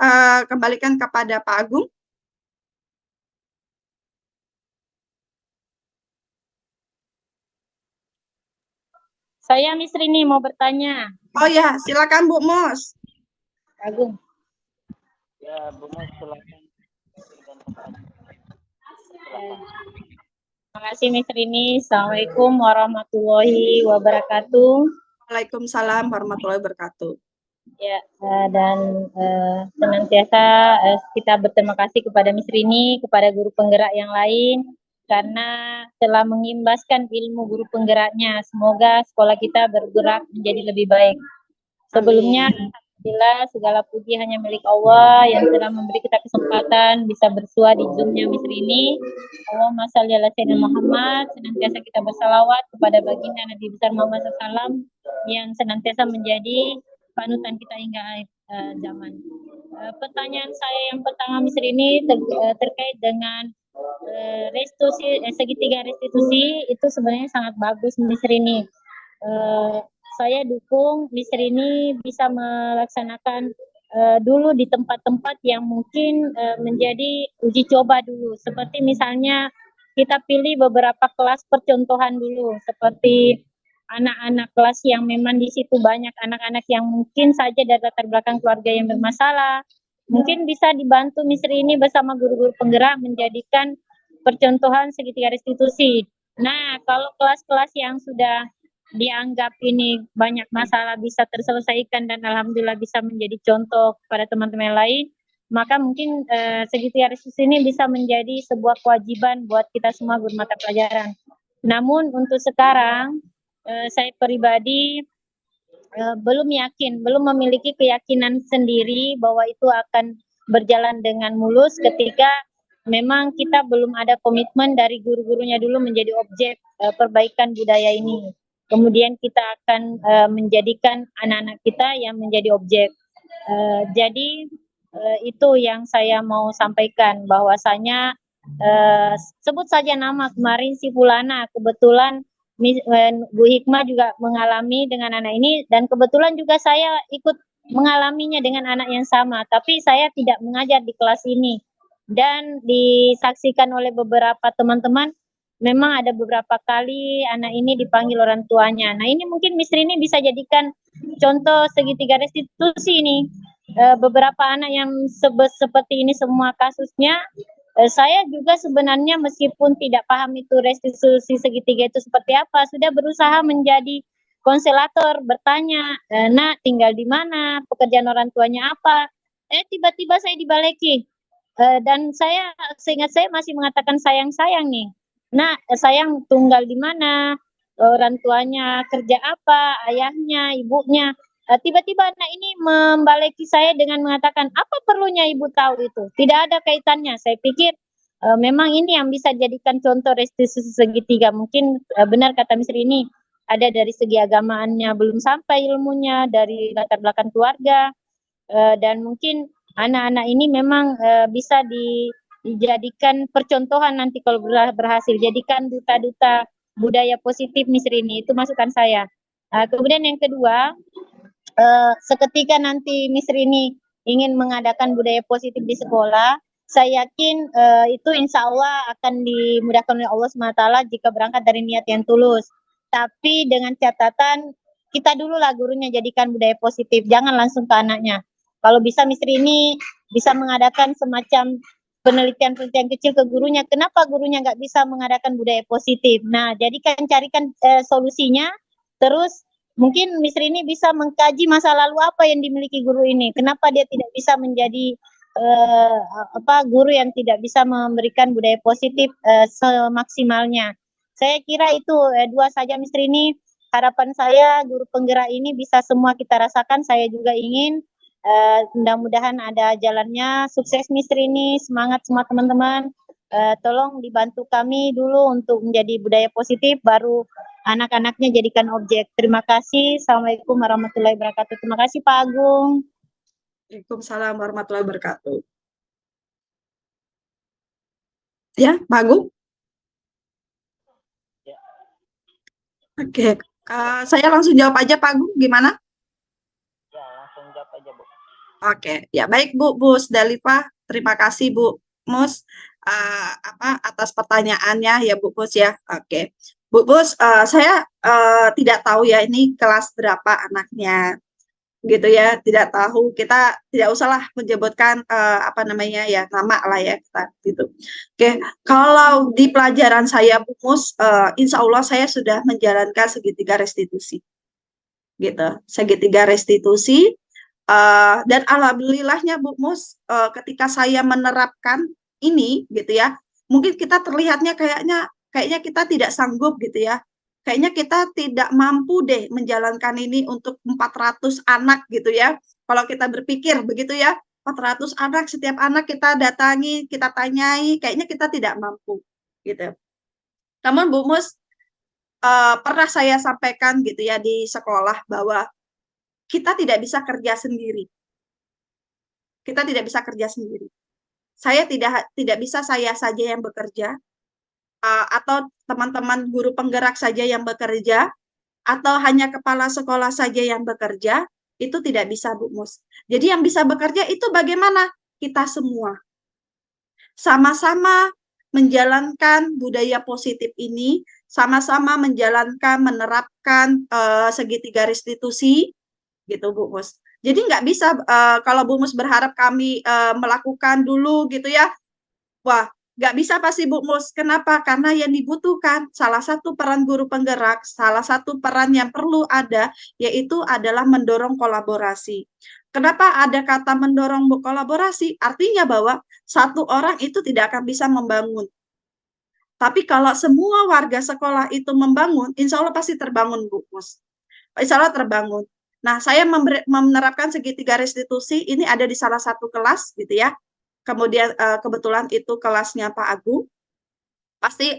kembalikan kepada Pak Agung. Saya Miss Rini mau bertanya. Oh ya, silakan Bu Mos. Agung. Ya, Bu Mos, silakan. Terima kasih Miss Rini. Assalamualaikum warahmatullahi wabarakatuh. Waalaikumsalam warahmatullahi wabarakatuh. Ya, dan senantiasa kita berterima kasih kepada Miss Rini, kepada guru penggerak yang lain, karena telah mengimbaskan ilmu guru penggeraknya. Semoga sekolah kita bergerak menjadi lebih baik. Sebelumnya, alhamdulillah segala puji hanya milik Allah yang telah memberi kita kesempatan bisa bersua di Zoom-nya Miss Rini. Allahumma shalli ala sayyidina Muhammad, senantiasa kita bersalawat kepada baginda Nabi besar Muhammad SAW yang senantiasa menjadi panutan kita hingga akhir zaman. Pertanyaan saya yang pertama Miss Rini terkait dengan segitiga restitusi itu sebenarnya sangat bagus Miss Rini. Saya dukung Miss Rini bisa melaksanakan dulu di tempat-tempat yang mungkin menjadi uji coba dulu. Seperti misalnya kita pilih beberapa kelas percontohan dulu, seperti anak-anak kelas yang memang di situ banyak anak-anak yang mungkin saja dari latar belakang keluarga yang bermasalah. Mungkin bisa dibantu Miss Rini bersama guru-guru penggerak menjadikan percontohan segitiga restitusi. Nah, kalau kelas-kelas yang sudah dianggap ini banyak masalah bisa terselesaikan dan alhamdulillah bisa menjadi contoh pada teman-teman lain, maka mungkin segitiga restitusi ini bisa menjadi sebuah kewajiban buat kita semua guru mata pelajaran. Namun untuk sekarang saya pribadi belum memiliki keyakinan sendiri bahwa itu akan berjalan dengan mulus ketika memang kita belum ada komitmen dari guru-gurunya dulu menjadi objek perbaikan budaya ini. Kemudian kita akan menjadikan anak-anak kita yang menjadi objek. Jadi itu yang saya mau sampaikan, bahwasanya sebut saja nama kemarin si Fulana, kebetulan Bu Hikmah juga mengalami dengan anak ini, dan kebetulan juga saya ikut mengalaminya dengan anak yang sama, tapi saya tidak mengajar di kelas ini. Dan disaksikan oleh beberapa teman-teman, memang ada beberapa kali anak ini dipanggil orang tuanya. Nah, ini mungkin Miss Rini bisa jadikan contoh segitiga restitusi ini. Beberapa anak yang seperti ini semua kasusnya, saya juga sebenarnya meskipun tidak paham itu restitusi segitiga itu seperti apa, sudah berusaha menjadi konselator, bertanya, nak tinggal di mana, pekerjaan orang tuanya apa. Tiba-tiba saya dibaleki. Dan saya seingat saya masih mengatakan sayang-sayang nih. Nah, sayang tunggal di mana, orang tuanya kerja apa, ayahnya, ibunya. Tiba-tiba anak ini membaleki saya dengan mengatakan, apa perlunya ibu tahu itu? Tidak ada kaitannya. Saya pikir memang ini yang bisa dijadikan contoh restitusi segitiga. Mungkin benar kata Miss Rini, ada dari segi agamaannya belum sampai ilmunya, dari latar belakang keluarga, dan mungkin anak-anak ini memang bisa dijadikan percontohan nanti kalau berhasil, jadikan duta-duta budaya positif Miss Rini. Itu masukan saya. Kemudian yang kedua, seketika nanti Miss Rini ingin mengadakan budaya positif di sekolah, saya yakin itu insya Allah akan dimudahkan oleh Allah SWT jika berangkat dari niat yang tulus. Tapi dengan catatan, kita dulu lah gurunya jadikan budaya positif, jangan langsung ke anaknya. Kalau bisa Miss Rini bisa mengadakan semacam penelitian-penelitian kecil ke gurunya, kenapa gurunya nggak bisa mengadakan budaya positif. Nah, carikan solusinya, terus mungkin Miss Rini bisa mengkaji masa lalu apa yang dimiliki guru ini, kenapa dia tidak bisa menjadi guru yang tidak bisa memberikan budaya positif semaksimalnya. Saya kira itu dua saja Miss Rini. Harapan saya guru penggerak ini bisa semua kita rasakan, saya juga ingin. Mudah-mudahan ada jalannya. Sukses Miss Rini, semangat semua teman-teman. Tolong dibantu kami dulu untuk menjadi budaya positif, baru anak-anaknya jadikan objek. Terima kasih. Assalamualaikum warahmatullahi wabarakatuh. Terima kasih Pak Agung. Waalaikumsalam warahmatullahi wabarakatuh. Ya, Pak Agung? Oke, saya langsung jawab aja Pak Agung, gimana? Ya, langsung jawab aja, Bu. Oke, ya baik Bu Sdalifa, terima kasih Bu Mus atas pertanyaannya ya Bu Mus ya. Oke, Bu Mus, saya tidak tahu ya ini kelas berapa anaknya, gitu ya. Tidak tahu, kita tidak usahlah menyebutkan nama lah ya kita gitu. Oke, kalau di pelajaran saya Bu Mus, insya Allah saya sudah menjalankan segitiga restitusi, gitu. Segitiga restitusi. Dan alhamdulillahnya Bu Mus, ketika saya menerapkan ini gitu ya, mungkin kita terlihatnya kayaknya kita tidak sanggup gitu ya. Kayaknya kita tidak mampu deh menjalankan ini untuk 400 anak gitu ya. Kalau kita berpikir begitu ya, 400 anak, setiap anak kita datangi, kita tanyai, kayaknya kita tidak mampu gitu. Namun Bu Mus, pernah saya sampaikan gitu ya di sekolah bahwa kita tidak bisa kerja sendiri. Kita tidak bisa kerja sendiri. Saya tidak bisa saya saja yang bekerja, atau teman-teman guru penggerak saja yang bekerja, atau hanya kepala sekolah saja yang bekerja, itu tidak bisa Bu Mus. Jadi yang bisa bekerja itu bagaimana? Kita semua. Sama-sama menjalankan budaya positif ini, sama-sama menjalankan, menerapkan segitiga restitusi, gitu Bu Mus. Jadi nggak bisa kalau Bu Mus berharap kami melakukan dulu gitu ya, wah nggak bisa pasti Bu Mus. Kenapa? Karena yang dibutuhkan salah satu peran guru penggerak, salah satu peran yang perlu ada yaitu adalah mendorong kolaborasi. Kenapa ada kata mendorong kolaborasi? Artinya bahwa satu orang itu tidak akan bisa membangun. Tapi kalau semua warga sekolah itu membangun, insya Allah pasti terbangun Bu Mus. Insya Allah terbangun. Nah, saya menerapkan segitiga restitusi, ini ada di salah satu kelas gitu ya. Kemudian kebetulan itu kelasnya Pak Agung. Pasti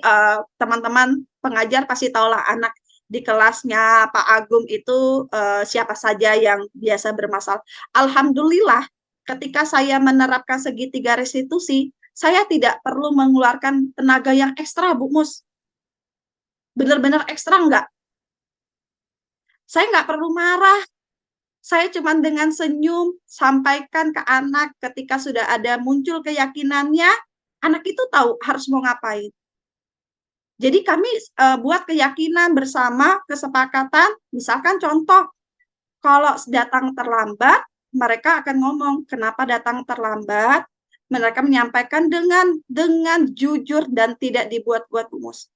teman-teman pengajar pasti tahulah anak di kelasnya Pak Agung itu siapa saja yang biasa bermasalah. Alhamdulillah, ketika saya menerapkan segitiga restitusi, saya tidak perlu mengeluarkan tenaga yang ekstra, Bu Mus. Benar-benar ekstra enggak? Saya nggak perlu marah. Saya cuma dengan senyum sampaikan ke anak ketika sudah ada muncul keyakinannya, anak itu tahu harus mau ngapain. Jadi kami buat keyakinan bersama, kesepakatan, misalkan contoh, kalau datang terlambat, mereka akan ngomong, kenapa datang terlambat? Mereka menyampaikan dengan jujur dan tidak dibuat-buat Bu Mus.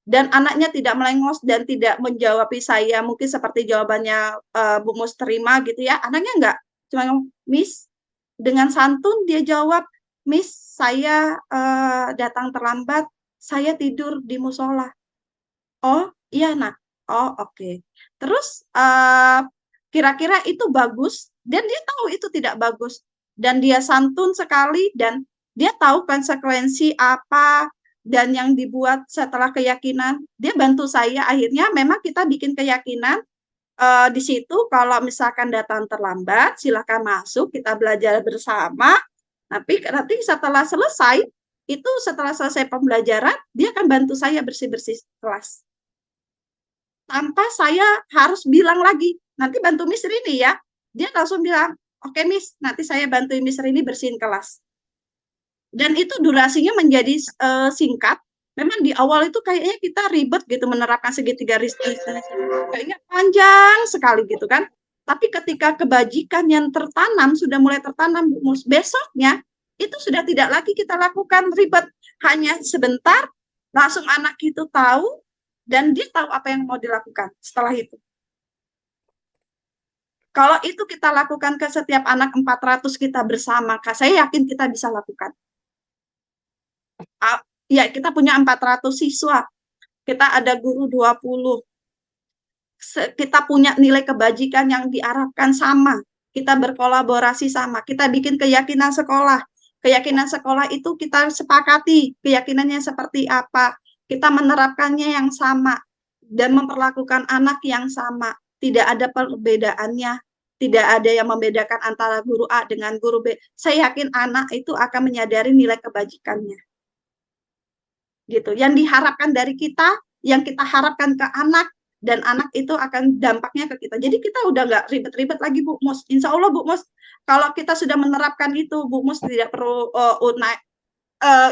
Dan anaknya tidak melengos dan tidak menjawab saya mungkin seperti jawabannya Bu Mus terima gitu ya, anaknya enggak, cuma ngomong, Miss, dengan santun dia jawab, Miss, saya datang terlambat, saya tidur di musola. Oh iya nak, oh oke. Terus kira-kira itu bagus, dan dia tahu itu tidak bagus, dan dia santun sekali, dan dia tahu konsekuensi apa, dan yang dibuat setelah keyakinan, dia bantu saya, akhirnya memang kita bikin keyakinan di situ kalau misalkan datang terlambat, silakan masuk, kita belajar bersama, tapi nanti setelah selesai, itu setelah selesai pembelajaran, dia akan bantu saya bersih-bersih kelas. Tanpa saya harus bilang lagi, nanti bantu Miss Rini ya, dia langsung bilang, oke Miss, nanti saya bantu Miss Rini bersihin kelas. Dan itu durasinya menjadi singkat. Memang di awal itu kayaknya kita ribet gitu menerapkan segitiga restitusi, kayaknya panjang sekali gitu kan. Tapi ketika kebajikan yang tertanam sudah mulai tertanam, besoknya itu sudah tidak lagi kita lakukan ribet, hanya sebentar langsung anak itu tahu dan dia tahu apa yang mau dilakukan setelah itu. Kalau itu kita lakukan ke setiap anak 400 kita bersama, saya yakin kita bisa lakukan. Ya, kita punya 400 siswa, kita ada guru 20, kita punya nilai kebajikan yang diarahkan sama, kita berkolaborasi sama, kita bikin keyakinan sekolah itu kita sepakati, keyakinannya seperti apa, kita menerapkannya yang sama, dan memperlakukan anak yang sama, tidak ada perbedaannya, tidak ada yang membedakan antara guru A dengan guru B. Saya yakin anak itu akan menyadari nilai kebajikannya. Gitu. Yang diharapkan dari kita, yang kita harapkan ke anak, dan anak itu akan dampaknya ke kita. Jadi kita udah nggak ribet-ribet lagi Bu Mus. Insya Allah Bu Mus, kalau kita sudah menerapkan itu, Bu Mus tidak perlu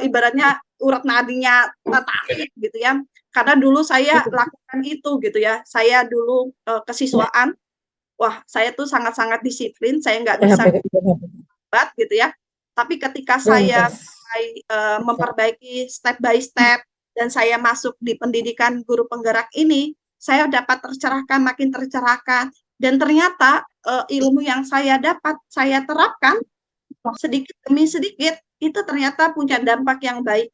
ibaratnya urat nadinya tarik gitu ya. Karena dulu saya lakukan itu gitu ya. Saya dulu kesiswaan, wah saya tuh sangat-sangat disiplin, saya nggak bisa hebat gitu ya. Tapi ketika saya memperbaiki step by step dan saya masuk di pendidikan guru penggerak ini, saya dapat tercerahkan, makin tercerahkan, dan ternyata ilmu yang saya dapat, saya terapkan sedikit demi sedikit, itu ternyata punya dampak yang baik.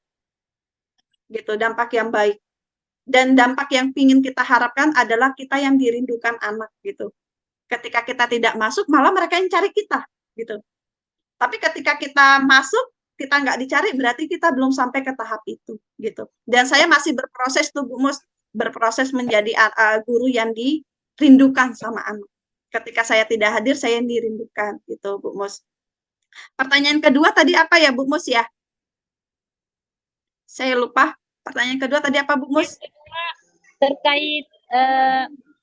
gitu, dampak yang baik. Dan dampak yang ingin kita harapkan adalah kita yang dirindukan anak gitu. Ketika kita tidak masuk, malah mereka yang cari kita gitu. Tapi ketika kita masuk, kita nggak dicari, berarti kita belum sampai ke tahap itu gitu. Dan saya masih berproses tuh Bu Mus, berproses menjadi guru yang dirindukan sama anak. Ketika saya tidak hadir, saya yang dirindukan gitu Bu Mus. Pertanyaan kedua tadi apa ya Bu Mus ya? Saya lupa. Pertanyaan kedua tadi apa Bu Mus? Terkait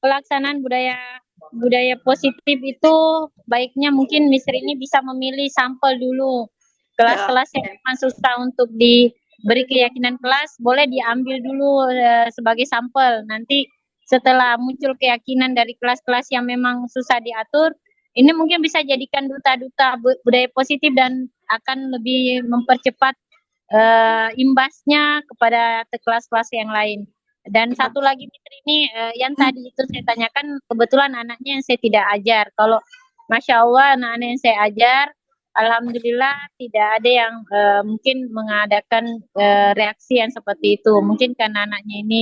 pelaksanaan budaya positif itu baiknya mungkin Miss Rini bisa memilih sampel dulu. Kelas-kelas yang memang susah untuk diberi keyakinan kelas boleh diambil dulu sebagai sampel. Nanti setelah muncul keyakinan dari kelas-kelas yang memang susah diatur, ini mungkin bisa jadikan duta-duta budaya positif dan akan lebih mempercepat imbasnya kepada kelas-kelas yang lain. Dan satu lagi ini yang tadi itu saya tanyakan, kebetulan anaknya yang saya tidak ajar. Kalau Masya Allah anak-anak yang saya ajar, Alhamdulillah tidak ada yang mungkin mengadakan reaksi yang seperti itu. Mungkin karena anaknya ini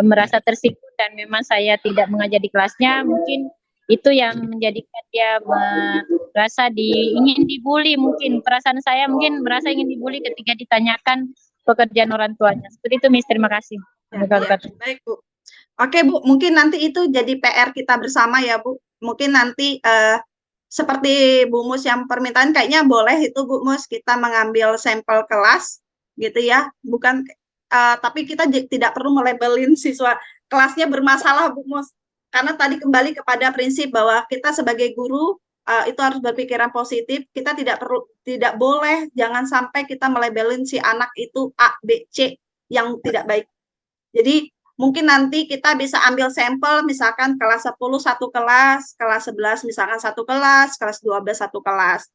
merasa tersinggung dan memang saya tidak mengajar di kelasnya, mungkin itu yang menjadikan dia merasa ingin dibully. Mungkin perasaan saya mungkin merasa ingin dibully ketika ditanyakan pekerjaan orang tuanya. Seperti itu Miss, terima kasih. Ya, baik Bu. Oke Bu, mungkin nanti itu jadi PR kita bersama ya Bu. Mungkin nanti seperti Bu Mus yang permintaan, kayaknya boleh itu Bu Mus kita mengambil sampel kelas gitu ya. Bukan tapi kita tidak perlu melabelin siswa kelasnya bermasalah Bu Mus. Karena tadi kembali kepada prinsip bahwa kita sebagai guru itu harus berpikiran positif. Kita tidak boleh, jangan sampai kita melabelin si anak itu A, B, C yang tidak baik. Jadi mungkin nanti kita bisa ambil sampel, misalkan kelas 10 satu kelas, kelas 11 misalkan satu kelas 12 satu kelas.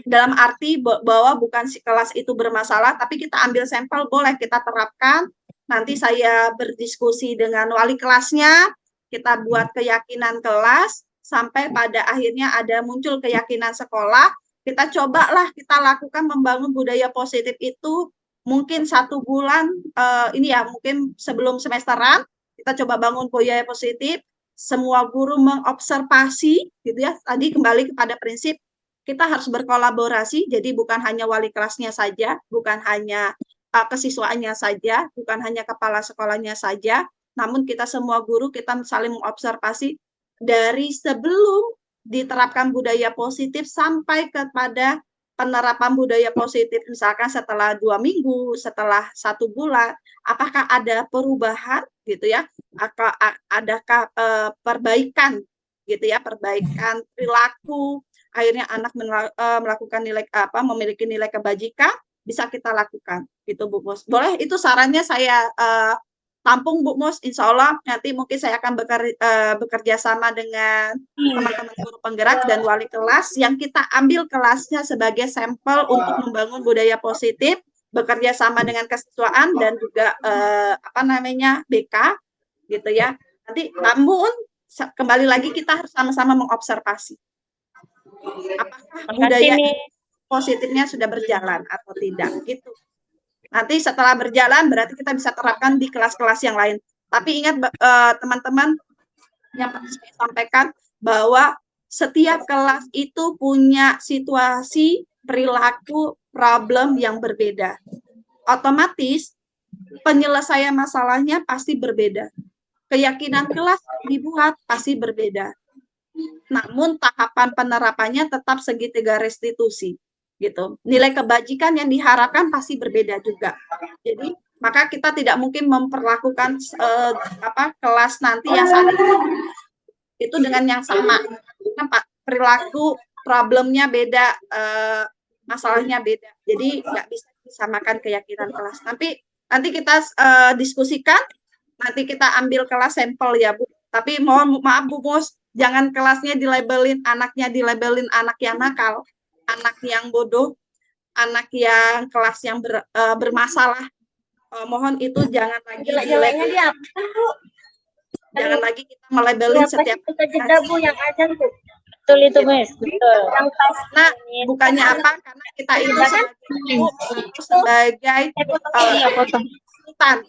Dalam arti bahwa bukan si kelas itu bermasalah, tapi kita ambil sampel, boleh kita terapkan. Nanti saya berdiskusi dengan wali kelasnya, kita buat keyakinan kelas, sampai pada akhirnya ada muncul keyakinan sekolah. Kita cobalah, kita lakukan membangun budaya positif itu mungkin 1 bulan, ini ya mungkin sebelum semesteran, kita coba bangun budaya positif, semua guru mengobservasi, gitu ya. Tadi kembali kepada prinsip, kita harus berkolaborasi, jadi bukan hanya wali kelasnya saja, bukan hanya kesiswaannya saja, bukan hanya kepala sekolahnya saja, namun kita semua guru, kita saling mengobservasi dari sebelum diterapkan budaya positif sampai kepada penerapan budaya positif, misalkan setelah 2 minggu, setelah 1 bulan, apakah ada perubahan gitu ya, adakah perbaikan gitu ya, perbaikan perilaku, akhirnya anak melakukan memiliki nilai kebajikan, bisa kita lakukan gitu Bu Mus. Boleh, itu sarannya saya tampung Bu Mus, insya Allah nanti mungkin saya akan bekerja sama dengan teman-teman guru penggerak dan wali kelas yang kita ambil kelasnya sebagai sampel untuk membangun budaya positif, bekerja sama dengan kesiswaan dan juga BK gitu ya. Nanti namun kembali lagi kita harus sama-sama mengobservasi apakah budaya positifnya sudah berjalan atau tidak gitu. Nanti setelah berjalan berarti kita bisa terapkan di kelas-kelas yang lain. Tapi ingat teman-teman, yang perlu saya sampaikan bahwa setiap kelas itu punya situasi, perilaku, problem yang berbeda. Otomatis penyelesaian masalahnya pasti berbeda. Keyakinan kelas dibuat pasti berbeda. Namun tahapan penerapannya tetap segitiga restitusi. Gitu. Nilai kebajikan yang diharapkan pasti berbeda juga. Jadi maka kita tidak mungkin memperlakukan kelas nanti yang saat itu dengan yang sama. Perilaku problemnya beda, masalahnya beda. Jadi nggak bisa disamakan keyakinan kelas. Nanti kita diskusikan, nanti kita ambil kelas sampel ya Bu. Tapi mohon maaf Bu Mus, jangan kelasnya dilabelin anaknya dilabelin anak yang nakal, anak yang bodoh, anak yang kelas yang bermasalah. Mohon itu jangan lagi jangan lagi kita melabelin setiap Bu yang ajar Bu. Betul itu Miss, betul. Nah, bukannya apa, karena kita itu sebagai ketakutan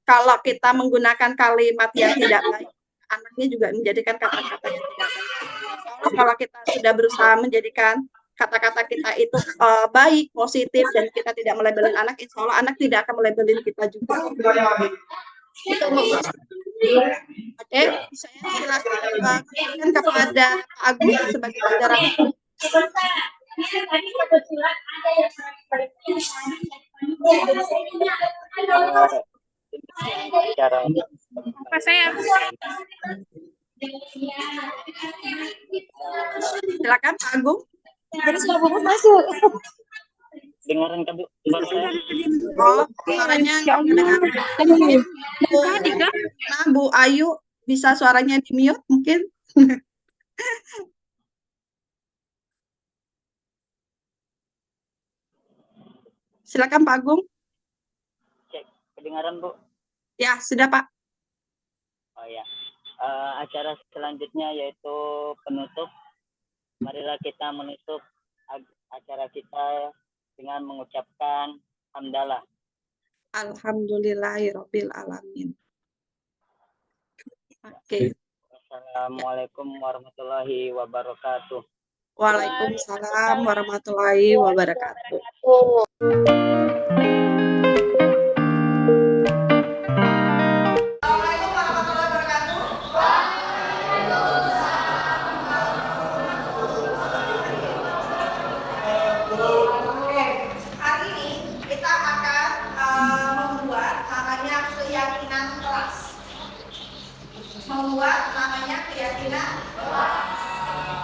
kalau kita menggunakan kalimat yang tidak baik, anaknya juga menjadikan kata-kata yang tidak baik. Soalnya kalau kita sudah berusaha menjadikan kata-kata kita itu baik, positif, dan kita tidak melabelin anak, insya Allah anak tidak akan melabelin kita juga. Itu Oke, saya silakan kepada Pak Agung sebagai moderator. Apa saya? Silakan Pak Agung. Jadi sudah masuk. Dengaran kan Bu? Suara saya? Oh, suaranya nggak kedengaran. Nah, Bu Ayu bisa suaranya di mute mungkin? Silakan Pak Agung. Cek, kedengaran Bu? Ya, sudah Pak. Oh ya. Acara selanjutnya yaitu penutup. Marilah kita menutup acara kita dengan mengucapkan hamdalah. Alhamdulillahirabbil alamin. Oke. Assalamualaikum warahmatullahi wabarakatuh. Waalaikumsalam warahmatullahi wabarakatuh. Hari ini kita akan membuat namanya keyakinan kelas. Membuat namanya keyakinan kelas.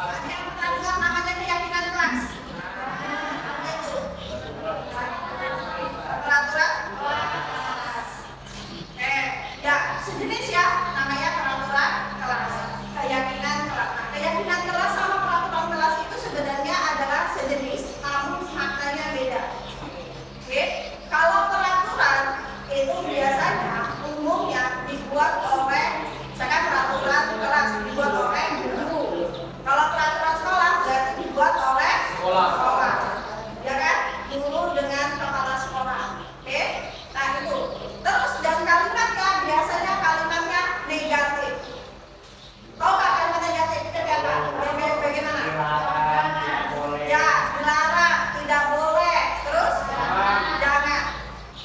Ada yang pernah dengar namanya keyakinan kelas? Apa itu? Peraturan kelas. Ya sejenis ya, namanya peraturan kelas. Keyakinan kelas. Nah, keyakinan kelas sama peraturan kelas itu sebenarnya adalah sejenis, namun maknanya beda. Oke, kalau peraturan itu biasanya umumnya dibuat oleh, misalkan peraturan kelas dibuat oleh guru. Kalau peraturan sekolah berarti dibuat oleh sekolah, ya kan? Guru dengan kepala sekolah. Oke, nah itu. Terus dan kalimatnya biasanya kalimatnya negatif. Tahu nggak kalimat negatif itu apa? Bagaimana? Ya, dilarang, tidak boleh. Terus jangan.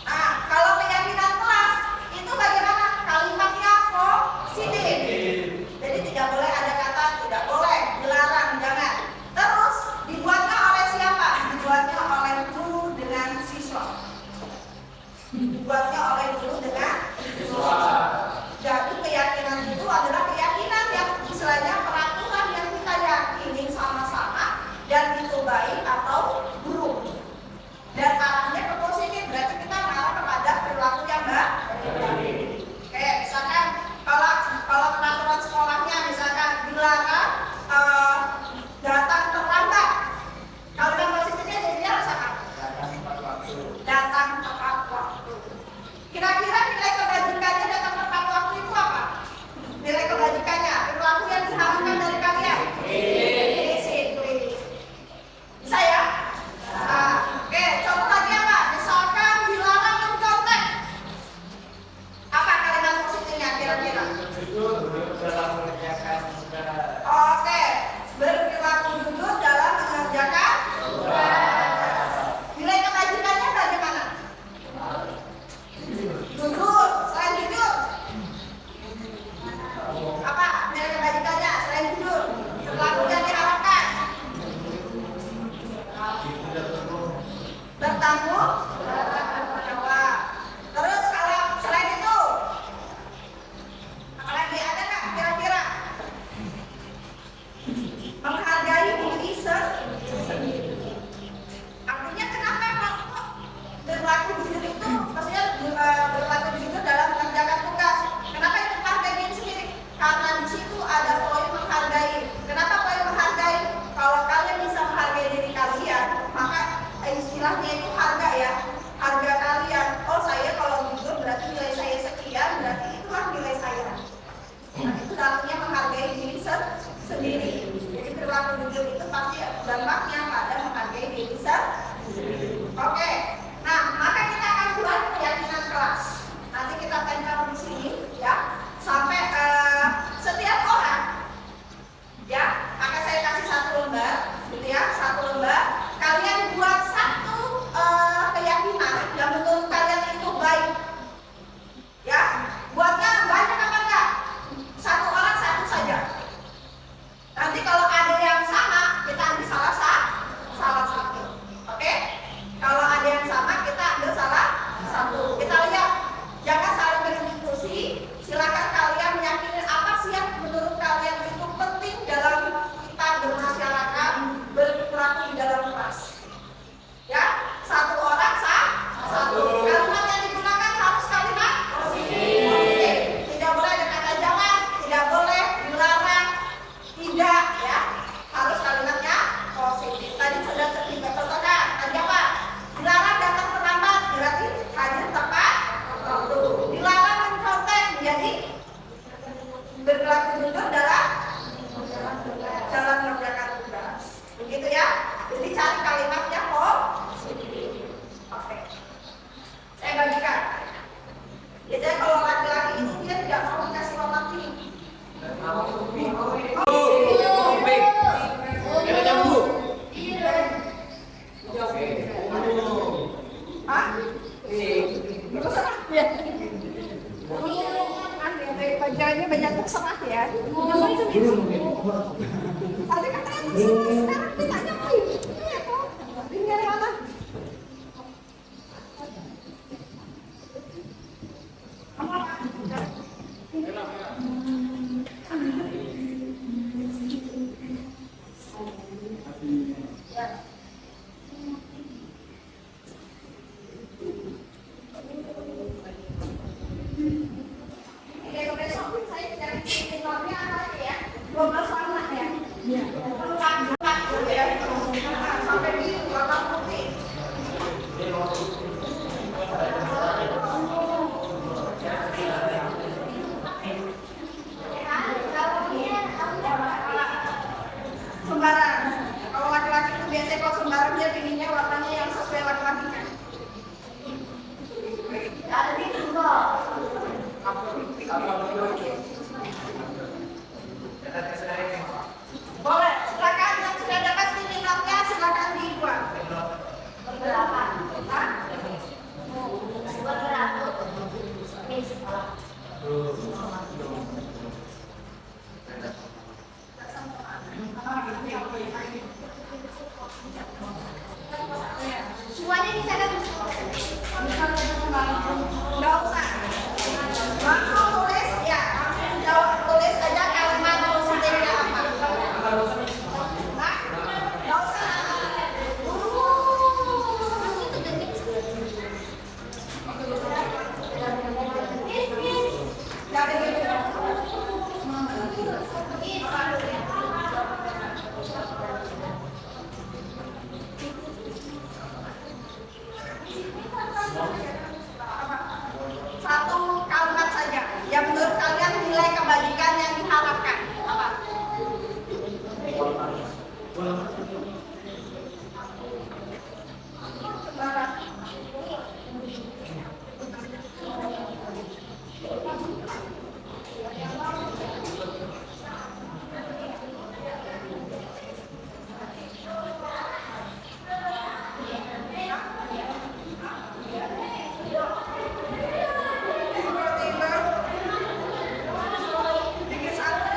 Nah, kalau keyakinan kelas itu bagaimana? Kalimatnya positif. Jadi tidak boleh ada kata tidak boleh, dilarang, jangan. Terus dibuatnya oleh siapa? Dibuatnya oleh guru dengan siswa. Dibuatnya oleh guru dengan siswa. Jadi keyakinan itu adalah keyakinan yang istilahnya peraturan yang kita yakini sama-sama dan itu baik atau buruk. Dan arahnya ke positif, berarti kita mengarah kepada perilaku yang baik. Kayak misalkan kalau peraturan sekolahnya misalkan dilarang datang terlambat. Kalau yang positifnya jadinya harus apa? Datang tepat waktu. Kira-kira nilai kebajikannya datang tepat waktu itu apa? Nilai kebajikannya, perilaku yang diharapkan dari kalian. Disiplin. Bisa ya? Nah, oke, contoh lagi apa? Misalkan dilarang mencontek. Apa kalimat positifnya kira-kira? Oke, berperilaku jujur dalam mengerjakan tugas. Nilai kebajikannya bagaimana? Jujur, selain jujur. Apa nilai kebajikannya selain jujur? Perilaku yang diharapkan. Bertanggung jawab. Terus kalau selain itu, apalagi ada nggak kira-kira? Menghargai diri sendiri. Artinya kenapa kok berlaku jujur itu, maksudnya berlaku jujur dalam mengerjakan tugas? Kenapa itu menghargai diri sendiri? Karena di situ ada poin menghargai. Kenapa poin menghargai? Kalau kalian bisa menghargai diri kalian, maka istilahnya itu harga ya, harga kalian. Oh saya kalau jujur berarti nilai saya sekian, berarti itulah nilai saya. Nah, itu artinya menghargai diri sendiri. Jadi perilaku jujur itu pasti dampaknya pada menghargai diri sendiri. Oke, nah maka kita akan buat keyakinan kelas. Sembarang. Kalau laki-laki itu biasanya kalau sembarang dia pinginnya warnanya yang sesuai laki-lakinya. Ada di kok. Boleh, silakan yang sudah dapat minatnya silakan dibuat. Berapa? Hah? Berapa? Semuanya bisa kan? Nggak usah. Langsung tulis, ya. Langsung jawab, tulis aja kalimat positifnya apa. Nah, nggak usah. Nggak ada gitu. Satu kalimat saja yang menurut kalian nilai kebajikan yang diharapkan apa? Bikin satu.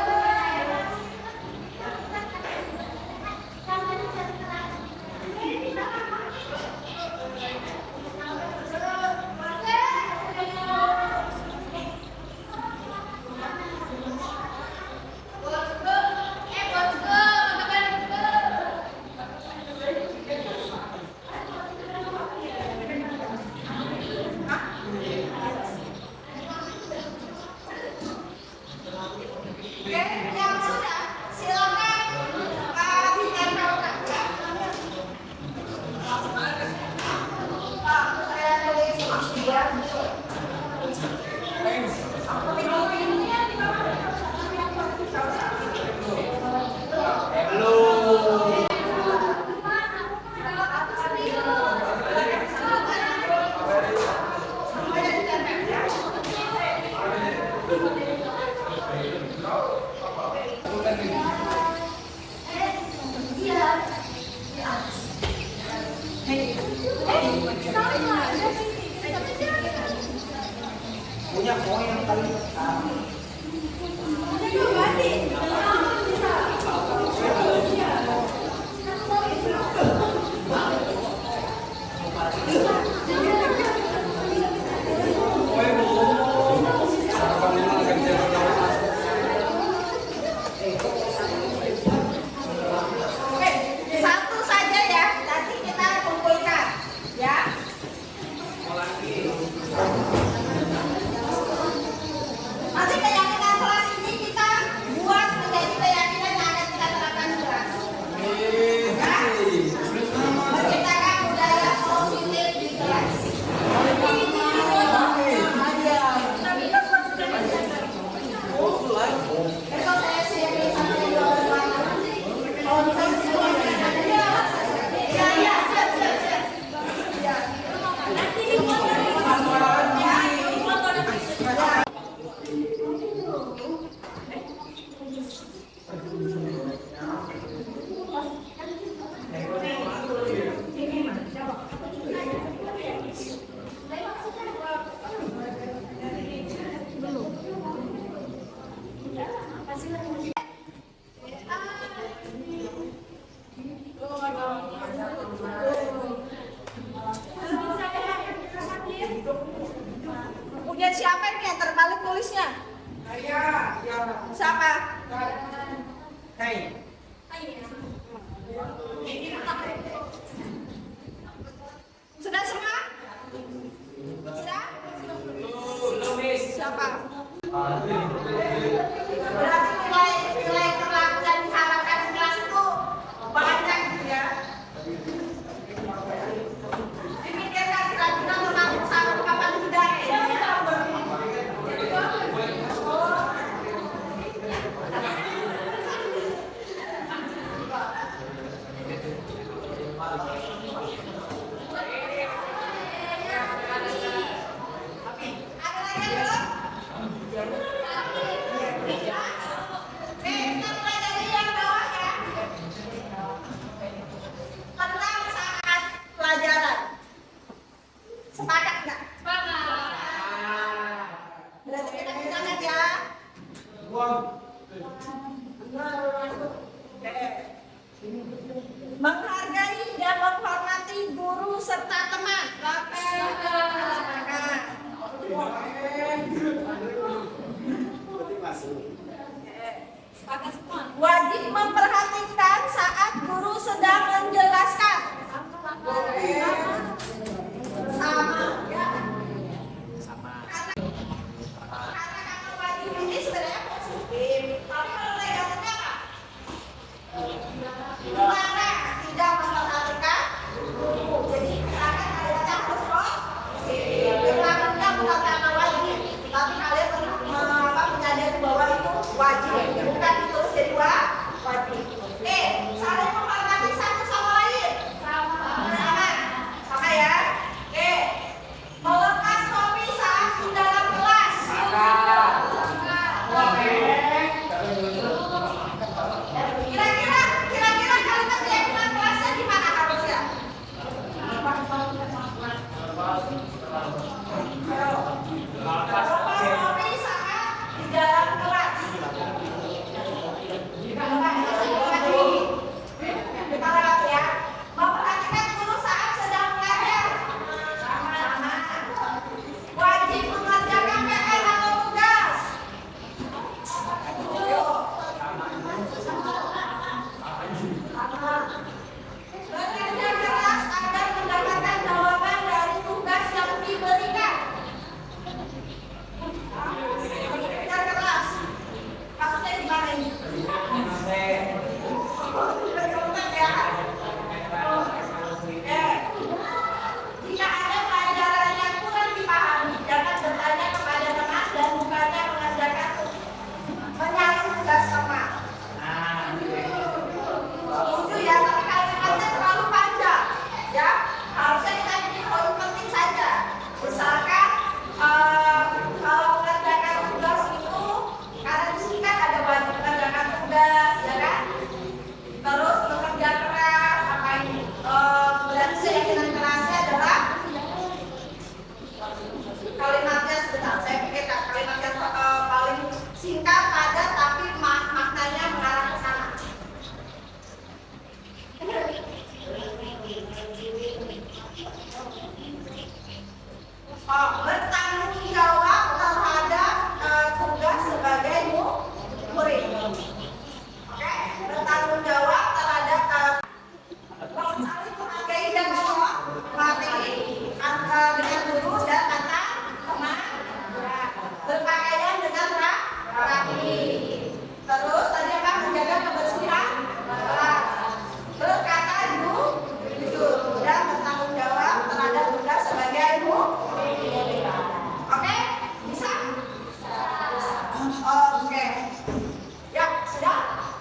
Sudah semua? Sudah? Siapa? Berarti nilai terlaku dan diharapkan kelas itu banyak gitu ya. Dipikirkan kira-kira menanggung satu kapan sudah ya. Tenang saat pelajaran. Sepakat nggak? Berarti kita sepakat ya. Menghargai dan menghormati guru serta teman. Sepakat. Wajib memperhatikan saat guru sedang menjelaskan. Sama ya. Karena kata wajib ini sebenarnya positif. Tapi kalau negatifnya apa? Gimana tidak memperhatikan guru. Jadi misalkan kalian harus berlakunya bukan karena wajib, tapi kalian menyadari bahwa itu wajib, bukan ditulis jadi wajib. Saling menghormati satu sama lain. Sama ya. Melepas topi saat di dalam kelas. Kira-kira kalimat keyakinan kelasnya gimana harusnya? Lepas topi saat di dalam kelas. Kita lihat ya. Memperhatikan guru saat sedang belajar. Sama. Wajib mengerjakan PR atau tugas. Bekerja keras agar mendapatkan jawaban dari tugas yang diberikan. Bekerja keras. Maksudnya gimana ini? Jika ada pelajaran yang kurang dipahami, jangan bertanya kepada teman dan bukannya mengerjakan menyalin tugas teman. Setuju ya, tapi kalimatnya terlalu panjang. Ya, harusnya kita bikin poin penting saja. Misalkan kalau mengerjakan tugas itu, karena di sini kan ada wajib mengerjakan tugas, ya kan? Terus bekerja keras, apa ini? Berarti keyakinan kerasnya adalah kalimatnya sebentar. Saya pikirkan kalimat yang paling singkat, padat, tapi maknanya mengarah ke sana. Bertanggung jawab terhadap tugas sebagai murid. Oke, bertanggung jawab terhadap saling menghargai dan menghormati dengan guru dan antar teman. Berpakaian dengan rapi. Terus tadi apa? Menjaga kebersihan kelas. Berkata jujur dan bertanggung jawab terhadap tugas sebagai murid. Oke, bisa? Oke. Ya, sudah.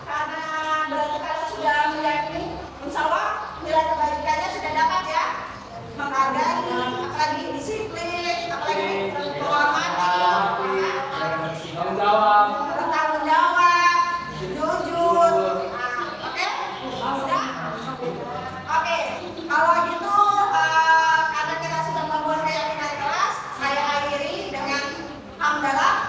Karena berarti kalian sudah meyakini, insya Allah nilai kebaikannya sudah dapat ya. Menghargai, apalagi disiplin, apalagi menghormati, bertanggung jawab, jujur. Oke, sudah. Oke, kalau gitu karena kita sudah membuat keyakinan kelas, saya akhiri dengan hamdalah.